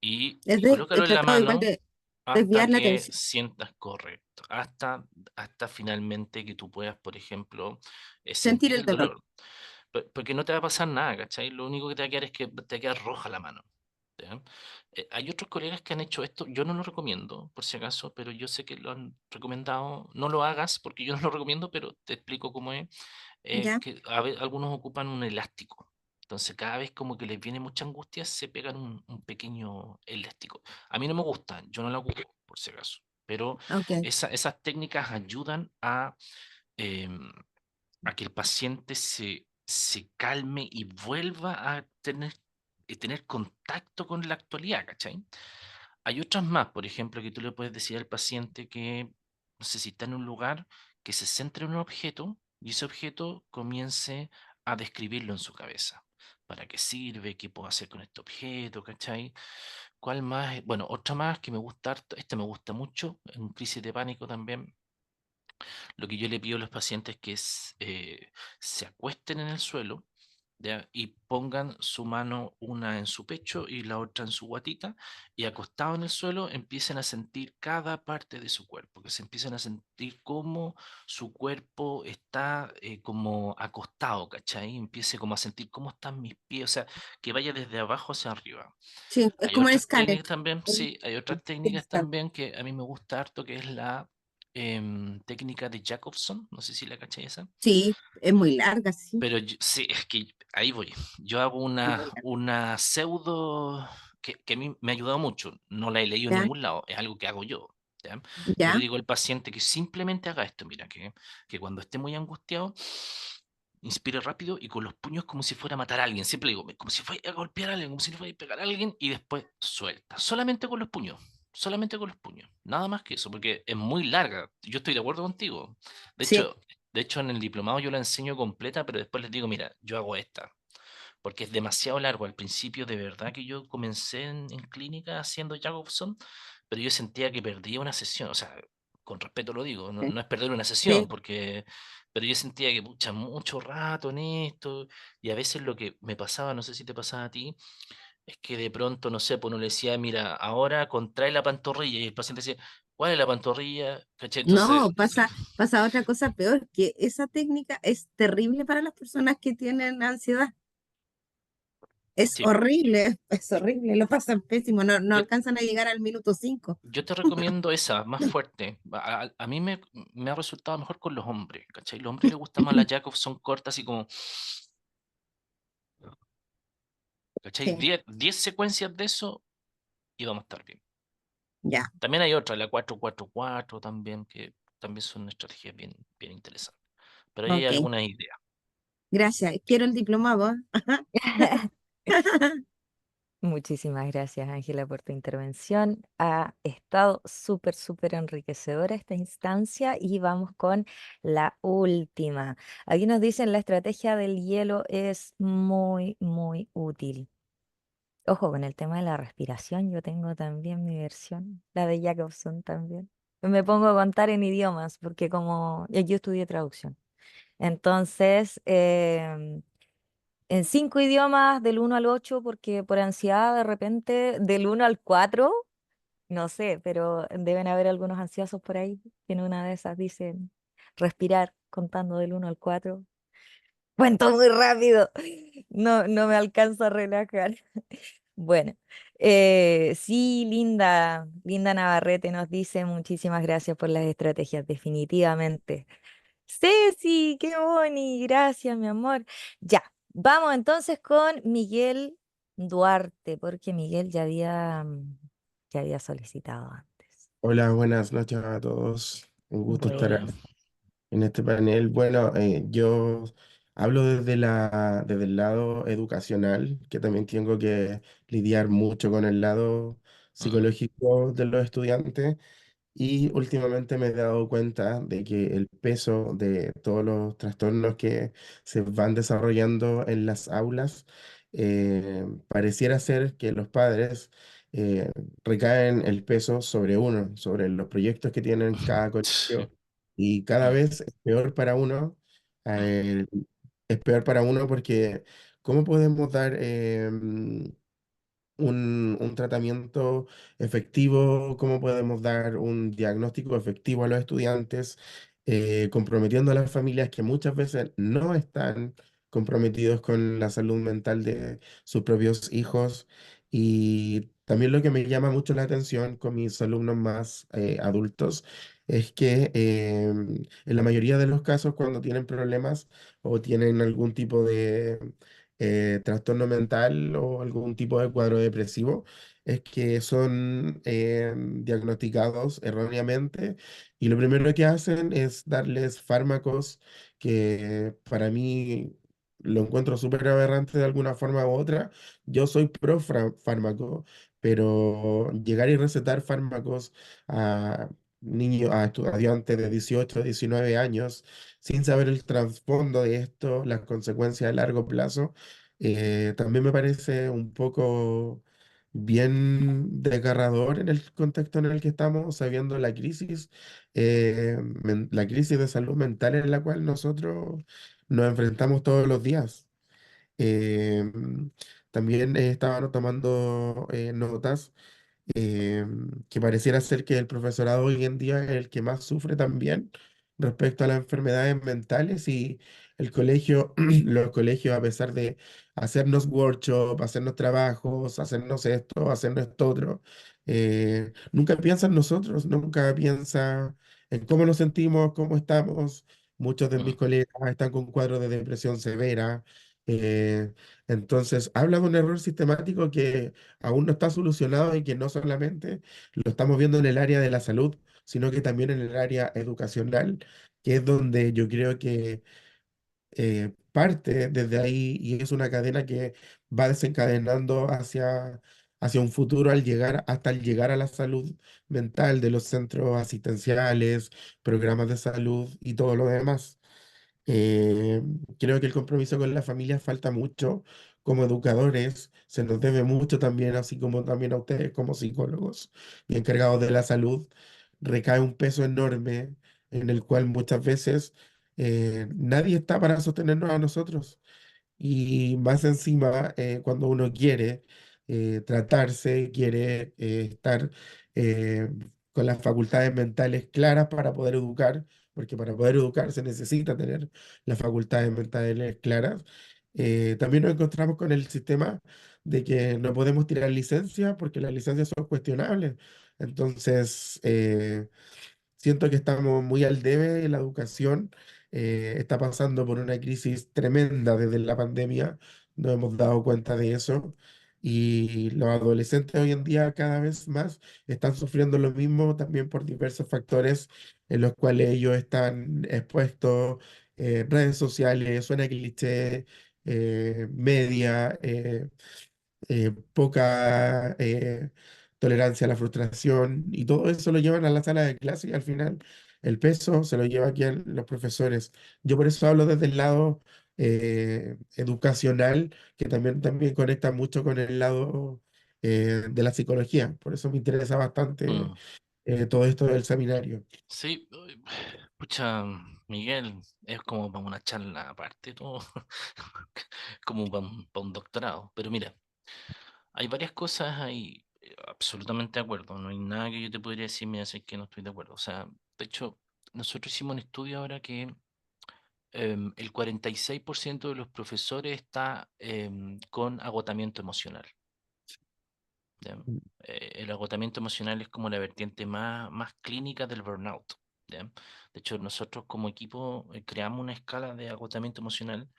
y He colócalo en la tratado igual mano de hasta desviar la que atención. sientas correcto, hasta finalmente que tú puedas, por ejemplo, Sentir sentir el el dolor. dolor. Porque no te va a pasar nada, ¿cachai? Lo único que te va a quedar es que te va a quedar roja la mano. ¿Ya? Hay otros colegas que han hecho esto, yo no lo recomiendo, por si acaso, pero yo sé que lo han recomendado. No lo hagas porque yo no lo recomiendo, pero te explico cómo es. ¿Ya? Que algunos ocupan un elástico. Entonces, cada vez como que les viene mucha angustia, se pegan un pequeño elástico. A mí no me gusta, yo no la ocupo, por si acaso. Pero Ok. esas técnicas ayudan em, a que el paciente se calme y vuelva a tener contacto con la actualidad, ¿cachai? Hay otras más, por ejemplo, que tú le puedes decir al paciente que, no sé, si está en un lugar, que se centre en un objeto y ese objeto comience a describirlo en su cabeza. ¿Para qué sirve? ¿Qué puedo hacer con este objeto? ¿Cachai? ¿Cuál más? Bueno, otra más que me gusta harto, este me gusta mucho, en crisis de pánico también. Lo que yo le pido a los pacientes es que se acuesten en el suelo, ¿ya? Y pongan su mano una en su pecho y la otra en su guatita y acostado en el suelo empiecen a sentir cada parte de su cuerpo, que se empiecen a sentir cómo su cuerpo está como acostado, ¿cachai? Empiece como a sentir cómo están mis pies, o sea, que vaya desde abajo hacia arriba. Sí, es Hay como un otras escáner. técnicas también, El- sí, hay otras el técnicas escáner. también que a mí me gusta harto, que es la técnica de Jacobson, no sé si la caché esa, Sí, es muy larga, sí. pero sí, es que ahí voy. Yo hago Es muy larga. una pseudo que a mí me ha ayudado mucho, no la he leído en ¿Ya? ningún lado, es algo que hago yo. ¿Ya? Yo le ¿Ya? digo al paciente que simplemente haga esto, mira, que cuando esté muy angustiado, inspire rápido y con los puños como si fuera a matar a alguien. Siempre digo, como si fuera a golpear a alguien, como si fuera a pegar a alguien y después suelta. Solamente con los puños. Solamente con los puños. Nada más que eso, porque es muy larga. Yo estoy de acuerdo contigo. De Sí. hecho, de hecho en el diplomado yo la enseño completa, pero después les digo, mira, yo hago esta. Porque es demasiado largo. Al principio, de verdad que yo comencé en clínica haciendo Jacobson, pero yo sentía que perdía una sesión. O sea, con respeto lo digo, no, Sí. no es perder una sesión, Sí. porque pero yo sentía que, pucha, mucho rato en esto, y a veces lo que me pasaba, no sé si te pasaba a ti, es que de pronto, no sé, pues uno le decía, mira, ahora contrae la pantorrilla, y el paciente decía, ¿cuál es la pantorrilla? ¿Cachai? Entonces, No, pasa otra cosa peor, que esa técnica es terrible para las personas que tienen ansiedad. sí, Es horrible, lo pasan pésimo, no yo, alcanzan a llegar al minuto 5. yo te recomiendo esa, más fuerte. A mí me ha resultado mejor con los hombres, ¿cachai? Los hombres les gusta más la Jacobson corta, así como, ¿cachai? Sí, 10 secuencias de eso y vamos a estar bien. ya, También hay otra, la 4-4-4 también, que también son estrategias bien, bien interesantes. Pero ahí hay ok. algunas ideas. Gracias. Quiero el diplomado. Muchísimas gracias, Ángela, por tu intervención. Ha estado súper, súper enriquecedora esta instancia y vamos con la última. Aquí nos dicen la estrategia del hielo es muy, muy útil. Ojo con el tema de la respiración, yo tengo también mi versión, la de Jacobson también. Me pongo a contar en idiomas porque como yo estudié traducción. Entonces, en 5 idiomas del 1 al 8, porque por ansiedad de repente del 1 al 4, no sé, pero deben haber algunos ansiosos por ahí que en una de esas dicen respirar contando del 1 al 4. Cuento muy rápido, no me alcanzo a relajar. Bueno, sí, Linda Navarrete nos dice muchísimas gracias por las estrategias, definitivamente. Ceci, qué boni, gracias, mi amor. Ya, vamos entonces con Miguel Duarte, porque Miguel ya había solicitado antes. Hola, buenas noches a todos. Un gusto estar Hola. Buenas. en este panel. Bueno, yo hablo desde el lado educacional, que también tengo que lidiar mucho con el lado Mm, psicológico de los estudiantes. Y últimamente me he dado cuenta de que el peso de todos los trastornos que se van desarrollando en las aulas pareciera ser que los padres eh, recaen el peso sobre uno, sobre los proyectos que tienen cada Sí. colegio, y cada Mm, vez es peor para uno. mm, eh, es peor para uno porque ¿cómo podemos dar un tratamiento efectivo? ¿Cómo podemos dar un diagnóstico efectivo a los estudiantes, comprometiendo a las familias que muchas veces no están comprometidos con la salud mental de sus propios hijos? Y también lo que me llama mucho la atención con mis alumnos más adultos es que en la mayoría de los casos, cuando tienen problemas o tienen algún tipo de trastorno mental o algún tipo de cuadro depresivo, es que son diagnosticados erróneamente, y lo primero que hacen es darles fármacos que para mí lo encuentro súper aberrante de alguna forma u otra. Yo soy pro fármaco, pero llegar y recetar fármacos a niños, a estudiantes de 18 19 años, sin saber el trasfondo de esto, las consecuencias a largo plazo, también me parece un poco bien desgarrador en el contexto en el que estamos, sabiendo la crisis, la crisis de salud mental en la cual nosotros nos enfrentamos todos los días. Eh, También estaba tomando notas, que pareciera ser que el profesorado hoy en día es el que más sufre también respecto a las enfermedades mentales, y el colegio, los colegios, a pesar de hacernos workshop, hacernos trabajos, hacernos esto, hacernos esto otro, nunca piensa en nosotros, nunca piensa en cómo nos sentimos, cómo estamos. Muchos de mis mm, colegas están con cuadros de depresión severa. eh, entonces, habla de un error sistemático que aún no está solucionado, y que no solamente lo estamos viendo en el área de la salud, sino que también en el área educacional, que es donde yo creo que parte desde ahí, y es una cadena que va desencadenando hacia un futuro al llegar, hasta el llegar a la salud mental de los centros asistenciales, programas de salud y todo lo demás. Eh, Creo que el compromiso con la familia falta mucho. Como educadores, se nos debe mucho también, así como también a ustedes como psicólogos y encargados de la salud. Recae un peso enorme en el cual muchas veces nadie está para sostenernos a nosotros. Y más encima, cuando uno quiere tratarse, quiere estar eh, con las facultades mentales claras para poder educar, porque para poder educar se necesita tener las facultades mentales claras. También nos encontramos con el sistema de que no podemos tirar licencia porque las licencias son cuestionables. Entonces, siento que estamos muy al debe. La educación está pasando por una crisis tremenda desde la pandemia. Nos hemos dado cuenta de eso. Y los adolescentes hoy en día cada vez más están sufriendo lo mismo, también por diversos factores en los cuales ellos están expuestos: redes sociales, suena cliché, media, poca tolerancia a la frustración, y todo eso lo llevan a la sala de clase, y al final el peso se lo lleva aquí a los profesores. Yo por eso hablo desde el lado educacional, que también conecta mucho con el lado de la psicología. Por eso me interesa bastante mm. todo esto del seminario. Sí, uy, pucha, Miguel, es como para una charla aparte, todo, como para un doctorado. Pero mira, hay varias cosas ahí, absolutamente de acuerdo. No hay nada que yo te podría decir, mira, sé que no estoy de acuerdo. O sea, de hecho, nosotros hicimos un estudio ahora que el 46% de los profesores está con agotamiento emocional. ¿Ya? El agotamiento emocional es como la vertiente más clínica del burnout. ¿Ya? De hecho, nosotros como equipo creamos una escala de agotamiento emocional,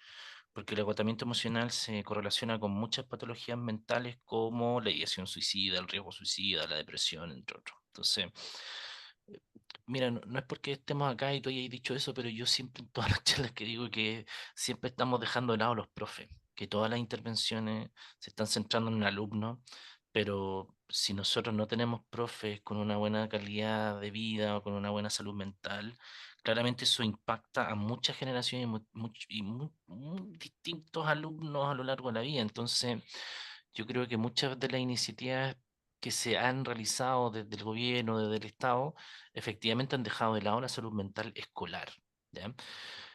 porque el agotamiento emocional se correlaciona con muchas patologías mentales como la ideación suicida, el riesgo suicida, la depresión, entre otros. Entonces, eh, mira, no es porque estemos acá y tú hayas dicho eso, pero yo siempre en todas las charlas que digo que siempre estamos dejando de lado a los profes, que todas las intervenciones se están centrando en el alumno, pero si nosotros no tenemos profes con una buena calidad de vida o con una buena salud mental, claramente eso impacta a muchas generaciones y muy distintos alumnos a lo largo de la vida. Entonces, yo creo que muchas de las iniciativas que se han realizado desde el gobierno, desde el Estado, efectivamente han dejado de lado la salud mental escolar. ¿Ya?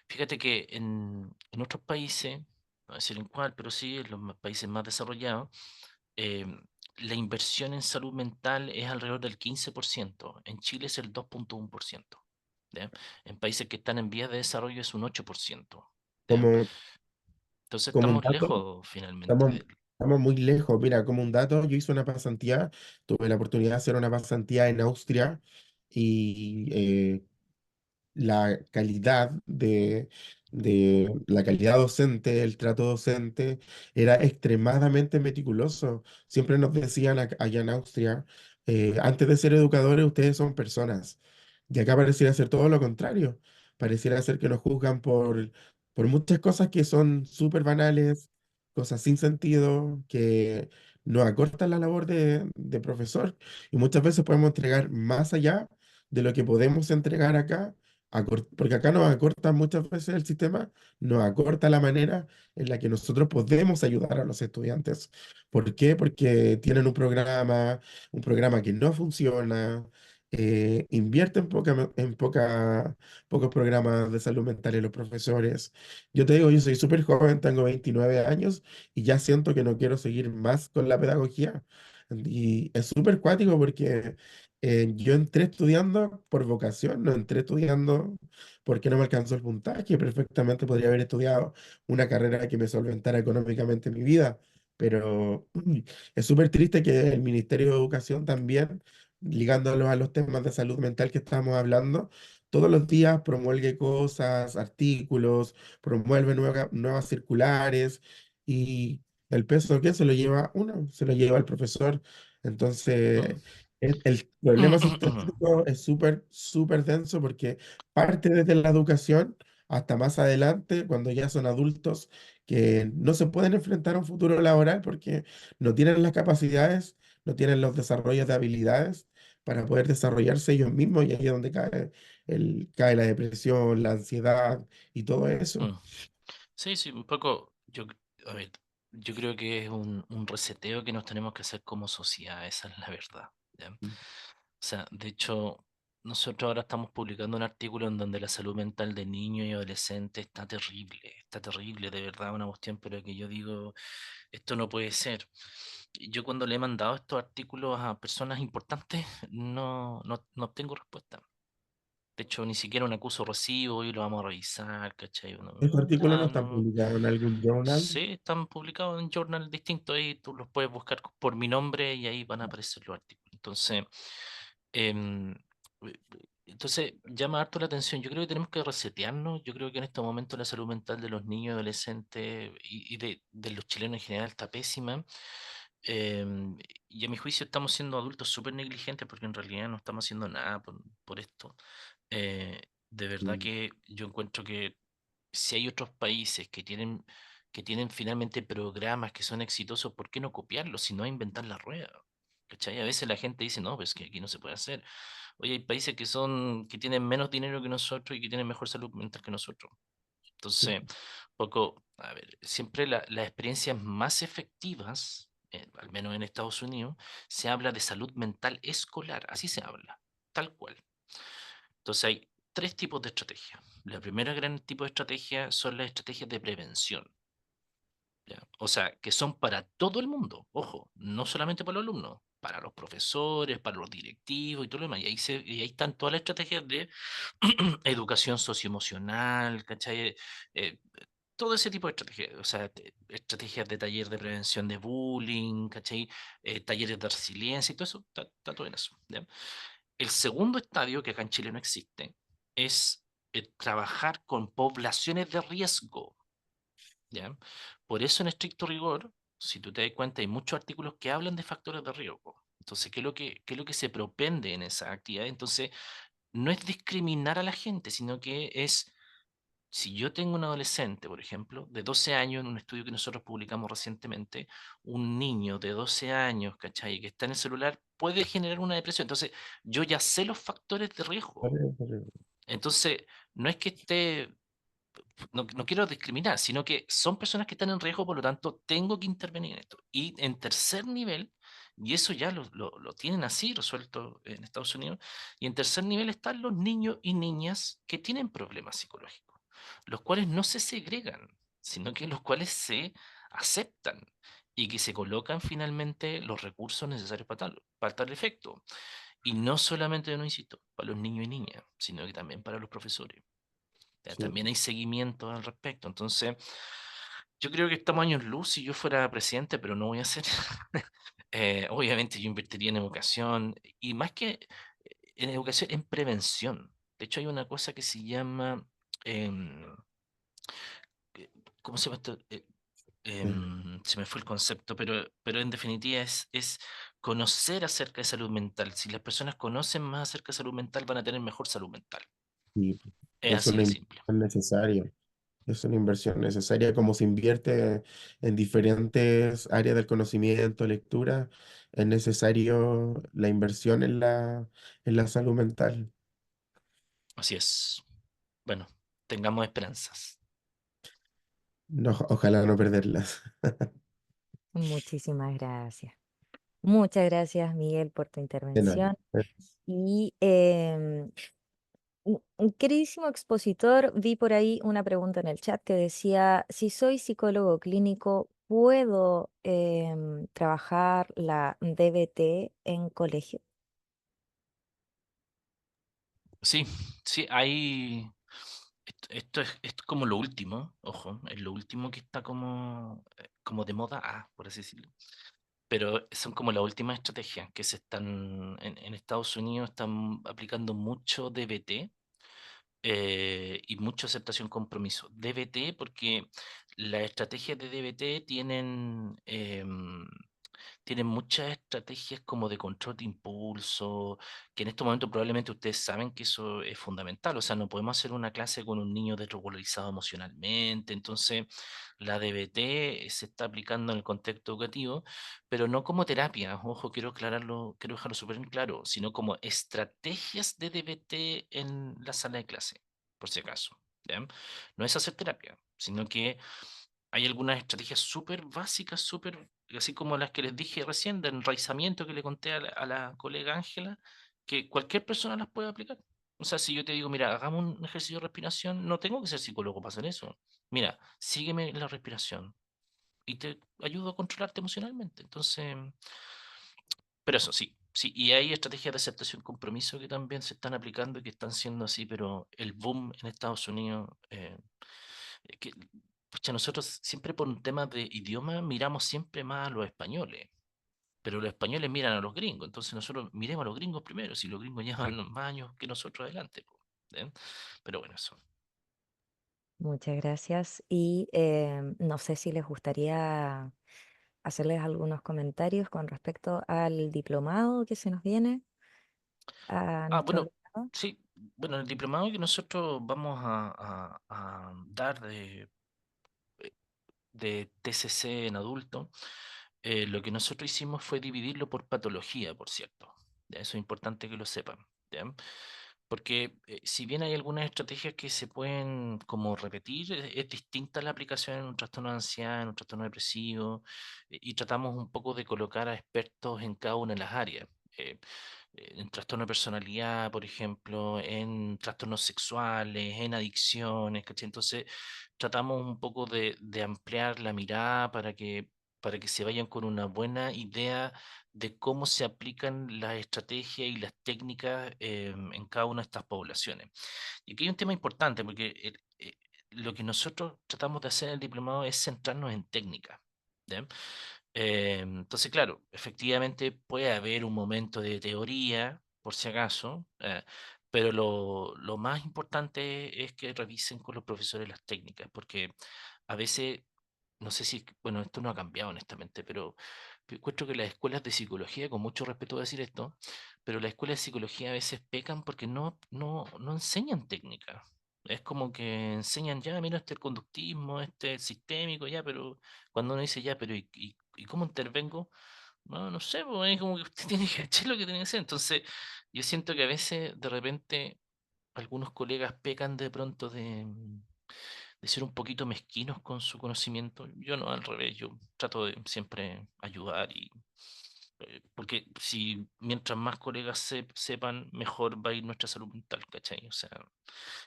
Fíjate que en otros países, no voy a decir en cuál, pero sí en los países más desarrollados, eh, la inversión en salud mental es alrededor del 15%. En Chile es el 2,1%. ¿Ya? En países que están en vías de desarrollo es un 8%. ¿Ya? Como, Entonces como un estamos dato, lejos finalmente estamos, del... estamos muy lejos. Mira, como un dato, yo hice una pasantía, tuve la oportunidad de hacer una pasantía en Austria y la calidad de la calidad docente, el trato docente, era extremadamente meticuloso. Siempre nos decían allá en Austria, antes de ser educadores, ustedes son personas. Y acá pareciera ser todo lo contrario. Pareciera ser que nos juzgan por muchas cosas que son súper banales, cosas sin sentido, que nos acortan la labor de profesor. Y muchas veces podemos entregar más allá de lo que podemos entregar acá porque acá nos acorta muchas veces el sistema, nos acorta la manera en la que nosotros podemos ayudar a los estudiantes. ¿Por qué? Porque tienen un programa que no funciona, invierten pocos programas de salud mental en los profesores. Yo te digo, yo soy súper joven, tengo 29 años y ya siento que no quiero seguir más con la pedagogía. Y es súper cuático porque yo entré estudiando por vocación, no entré estudiando porque no me alcanzó el puntaje. Perfectamente podría haber estudiado una carrera que me solventara económicamente mi vida, pero es súper triste que el Ministerio de Educación también, ligándolo a los temas de salud mental que estamos hablando, todos los días promuelgue cosas, artículos, promueve nuevas circulares y el peso que se lo lleva uno, se lo lleva el profesor. Entonces, el problema sistemático es súper, súper denso porque parte desde la educación hasta más adelante, cuando ya son adultos que no se pueden enfrentar a un futuro laboral porque no tienen las capacidades, no tienen los desarrollos de habilidades para poder desarrollarse ellos mismos y ahí es donde cae la depresión, la ansiedad y todo eso. Mm. Sí, sí, un poco, a ver, yo creo que es un reseteo que nos tenemos que hacer como sociedad, esa es la verdad. ¿Ya? O sea, de hecho, nosotros ahora estamos publicando un artículo en donde la salud mental de niños y adolescentes está terrible, de verdad, una cuestión, pero que yo digo, esto no puede ser. Y yo cuando le he mandado estos artículos a personas importantes, no obtengo respuesta. De hecho, ni siquiera un acuso recibo y lo vamos a revisar, ¿cachai? Estos artículos no Nada, están no. publicados en algún journal. Sí, están publicados en journal distintos y tú los puedes buscar por mi nombre y ahí van a aparecer los artículos. Em, eh, entonces llama harto la atención. Yo creo que tenemos que resetearnos. Yo creo que en estos momentos la salud mental de los niños y adolescentes y de los chilenos en general está pésima. Em, y a mi juicio estamos siendo adultos súper negligentes porque en realidad no estamos haciendo nada por esto. De verdad Mm. que yo encuentro que si hay otros países que tienen finalmente programas que son exitosos, ¿por qué no copiarlos, sino inventar la rueda? ¿Cachai? A veces la gente dice, no, pues que aquí no se puede hacer. Oye, hay países que tienen menos dinero que nosotros y que tienen mejor salud mental que nosotros. Entonces, poco, a ver, siempre las experiencias más efectivas, al menos en Estados Unidos, se habla de salud mental escolar, así se habla, tal cual. Entonces hay tres tipos de estrategias. La primera gran tipo de estrategia son las estrategias de prevención. ¿Ya? O sea, que son para todo el mundo, ojo, no solamente para los alumnos, para los profesores, para los directivos y todo lo demás. Y ahí están todas las estrategias de educación socioemocional, ¿cachai? Eh, todo ese tipo de estrategias, o sea, estrategias de taller de prevención de bullying, ¿cachai? Talleres de resiliencia y todo eso, está todo en eso. ¿Ya? El segundo estadio, que acá en Chile no existe, es trabajar con poblaciones de riesgo. ¿Ya? Por eso, en estricto rigor, si tú te das cuenta, hay muchos artículos que hablan de factores de riesgo. Entonces, qué es lo que se propende en esa actividad? Entonces, no es discriminar a la gente, sino que es, si yo tengo un adolescente, por ejemplo, de 12 años, en un estudio que nosotros publicamos recientemente, un niño de 12 años, ¿cachai? Que está en el celular, puede generar una depresión. Entonces, yo ya sé los factores de riesgo. Entonces, no es que esté, no quiero discriminar, sino que son personas que están en riesgo, por lo tanto, tengo que intervenir en esto. Y en tercer nivel, y eso ya lo tienen así resuelto en Estados Unidos, y en tercer nivel están los niños y niñas que tienen problemas psicológicos, los cuales no se segregan, sino que los cuales se aceptan y que se colocan finalmente los recursos necesarios para tal efecto. Y no solamente, no insisto, para los niños y niñas, sino que también para los profesores. Sí. También hay seguimiento al respecto. Entonces, yo creo que estamos años luz si yo fuera presidente, pero no voy a ser. Obviamente yo invertiría en educación y más que en educación, en prevención. De hecho, hay una cosa que se llama, em, ¿cómo se llama esto? Eh, Se me fue el concepto, pero en definitiva es conocer acerca de salud mental. Si las personas conocen más acerca de salud mental, van a tener mejor salud mental. y Es es así una de simple. inversión necesaria. Es una inversión necesaria, como se invierte en diferentes áreas del conocimiento, lectura, es necesario la inversión en la salud mental. Así es. Bueno, tengamos esperanzas. No, ojalá no perderlas. Muchísimas gracias. Muchas gracias, Miguel, por tu De nada. intervención. Y un queridísimo expositor, vi por ahí una pregunta en el chat que decía, si soy psicólogo clínico, ¿puedo trabajar la DBT en colegio? Sí, sí, hay. Esto es como lo último, ojo, es lo último que está como de moda, por así decirlo. Pero son como las últimas estrategias que se están, en Estados Unidos están aplicando mucho DBT y mucha aceptación compromiso. DBT porque las estrategias de DBT tienen muchas estrategias como de control de impulso, que en estos momentos probablemente ustedes saben que eso es fundamental, o sea, no podemos hacer una clase con un niño desregularizado emocionalmente, entonces la DBT se está aplicando en el contexto educativo, pero no como terapia, ojo, quiero aclararlo, quiero dejarlo súper en claro, sino como estrategias de DBT en la sala de clase, por si acaso. ¿Ya? No es hacer terapia, sino que hay algunas estrategias súper básicas, súper, así como las que les dije recién, de enraizamiento que le conté a la colega Ángela, que cualquier persona las puede aplicar. O sea, si yo te digo, mira, hagamos un ejercicio de respiración, no tengo que ser psicólogo para hacer eso. Mira, sígueme la respiración y te ayudo a controlarte emocionalmente. Entonces, pero eso sí, sí, y hay estrategias de aceptación y compromiso que también se están aplicando y que están siendo así, pero el boom en Estados Unidos, que, pucha, nosotros siempre por un tema de idioma miramos siempre más a los españoles, pero los españoles miran a los gringos, entonces nosotros miremos a los gringos primero, si los gringos llevan más años que nosotros adelante, po, ¿eh? Pero bueno, eso. Muchas gracias. Y no sé si les gustaría hacerles algunos comentarios con respecto al diplomado que se nos viene a nuestro Bueno, grado. sí, bueno, el diplomado que nosotros vamos a dar de TCC en adulto, lo que nosotros hicimos fue dividirlo por patología, por cierto. Ya, eso es importante que lo sepan. ¿Ya? Porque si bien hay algunas estrategias que se pueden como repetir, es distinta la aplicación en un trastorno de ansiedad, en un trastorno depresivo, y tratamos un poco de colocar a expertos en cada una de las áreas. eh, en trastorno de personalidad, por ejemplo, en trastornos sexuales, en adicciones, ¿cachai? Entonces, tratamos un poco de ampliar la mirada para que se vayan con una buena idea de cómo se aplican las estrategias y las técnicas en cada una de estas poblaciones. Y aquí hay un tema importante, porque lo que nosotros tratamos de hacer en el diplomado es centrarnos en técnicas. ¿Ya? Entonces, claro, efectivamente puede haber un momento de teoría, por si acaso, pero lo más importante es que revisen con los profesores las técnicas, porque a veces, no sé si, bueno, esto no ha cambiado honestamente, pero encuentro que las escuelas de psicología, con mucho respeto voy a decir esto, pero las escuelas de psicología a veces pecan porque no enseñan técnicas. Es como que enseñan ya, mira, este es el conductismo, este es el sistémico, ya, pero cuando uno dice ya, pero ¿y cómo intervengo? No, no sé, pues es como que usted tiene que hacer lo que tiene que hacer. Entonces, yo siento que a veces de repente algunos colegas pecan de pronto de ser un poquito mezquinos con su conocimiento. Yo no, al revés, yo trato de siempre ayudar porque si mientras más colegas sepan, mejor va a ir nuestra salud mental, ¿cachai? O sea,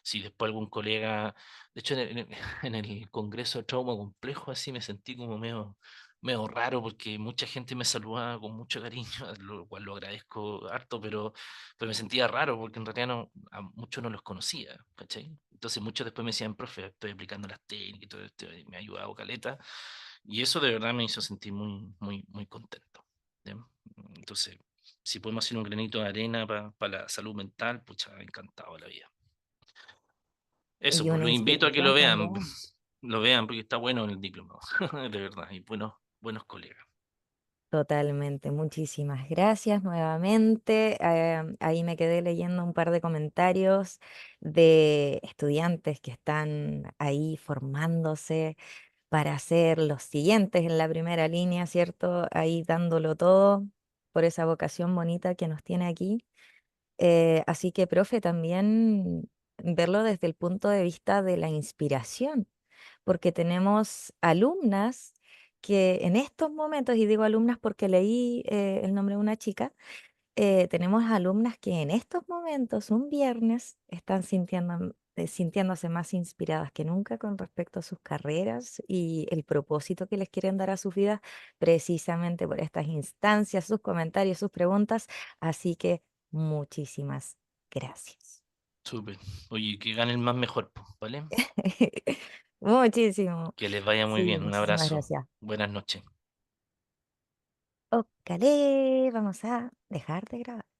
si después algún colega, de hecho en el Congreso de Trauma Complejo, así me sentí como medio raro porque mucha gente me saludaba con mucho cariño, lo cual lo agradezco harto, pero me sentía raro porque en realidad a muchos no los conocía, ¿cachai? Entonces muchos después me decían, profe, estoy aplicando las técnicas y todo esto, y me ha ayudado caleta, y eso de verdad me hizo sentir muy, muy, muy contento. ¿Ya? Entonces, si podemos hacer un granito de arena para la salud mental, pucha, encantado de la vida. Eso, Y pues una los invito a que lo inspiración vean, también. lo vean porque está bueno el diploma, de verdad, y buenos colegas. Totalmente, muchísimas gracias nuevamente. Ahí me quedé leyendo un par de comentarios de estudiantes que están ahí formándose para ser los siguientes en la primera línea, ¿cierto? Ahí dándolo todo por esa vocación bonita que nos tiene aquí. Así que, profe, también verlo desde el punto de vista de la inspiración, porque tenemos alumnas que en estos momentos, y digo alumnas porque leí el nombre de una chica, tenemos alumnas que en estos momentos, un viernes, están sintiéndose más inspiradas que nunca con respecto a sus carreras y el propósito que les quieren dar a sus vidas, precisamente por estas instancias, sus comentarios, sus preguntas. Así que muchísimas gracias. Súper. Oye, que gane el más mejor, po, ¿vale? Muchísimo. Que les vaya muy Sí, bien. Un muchísimas abrazo. gracias. Buenas noches. Ok, vamos a dejar de grabar.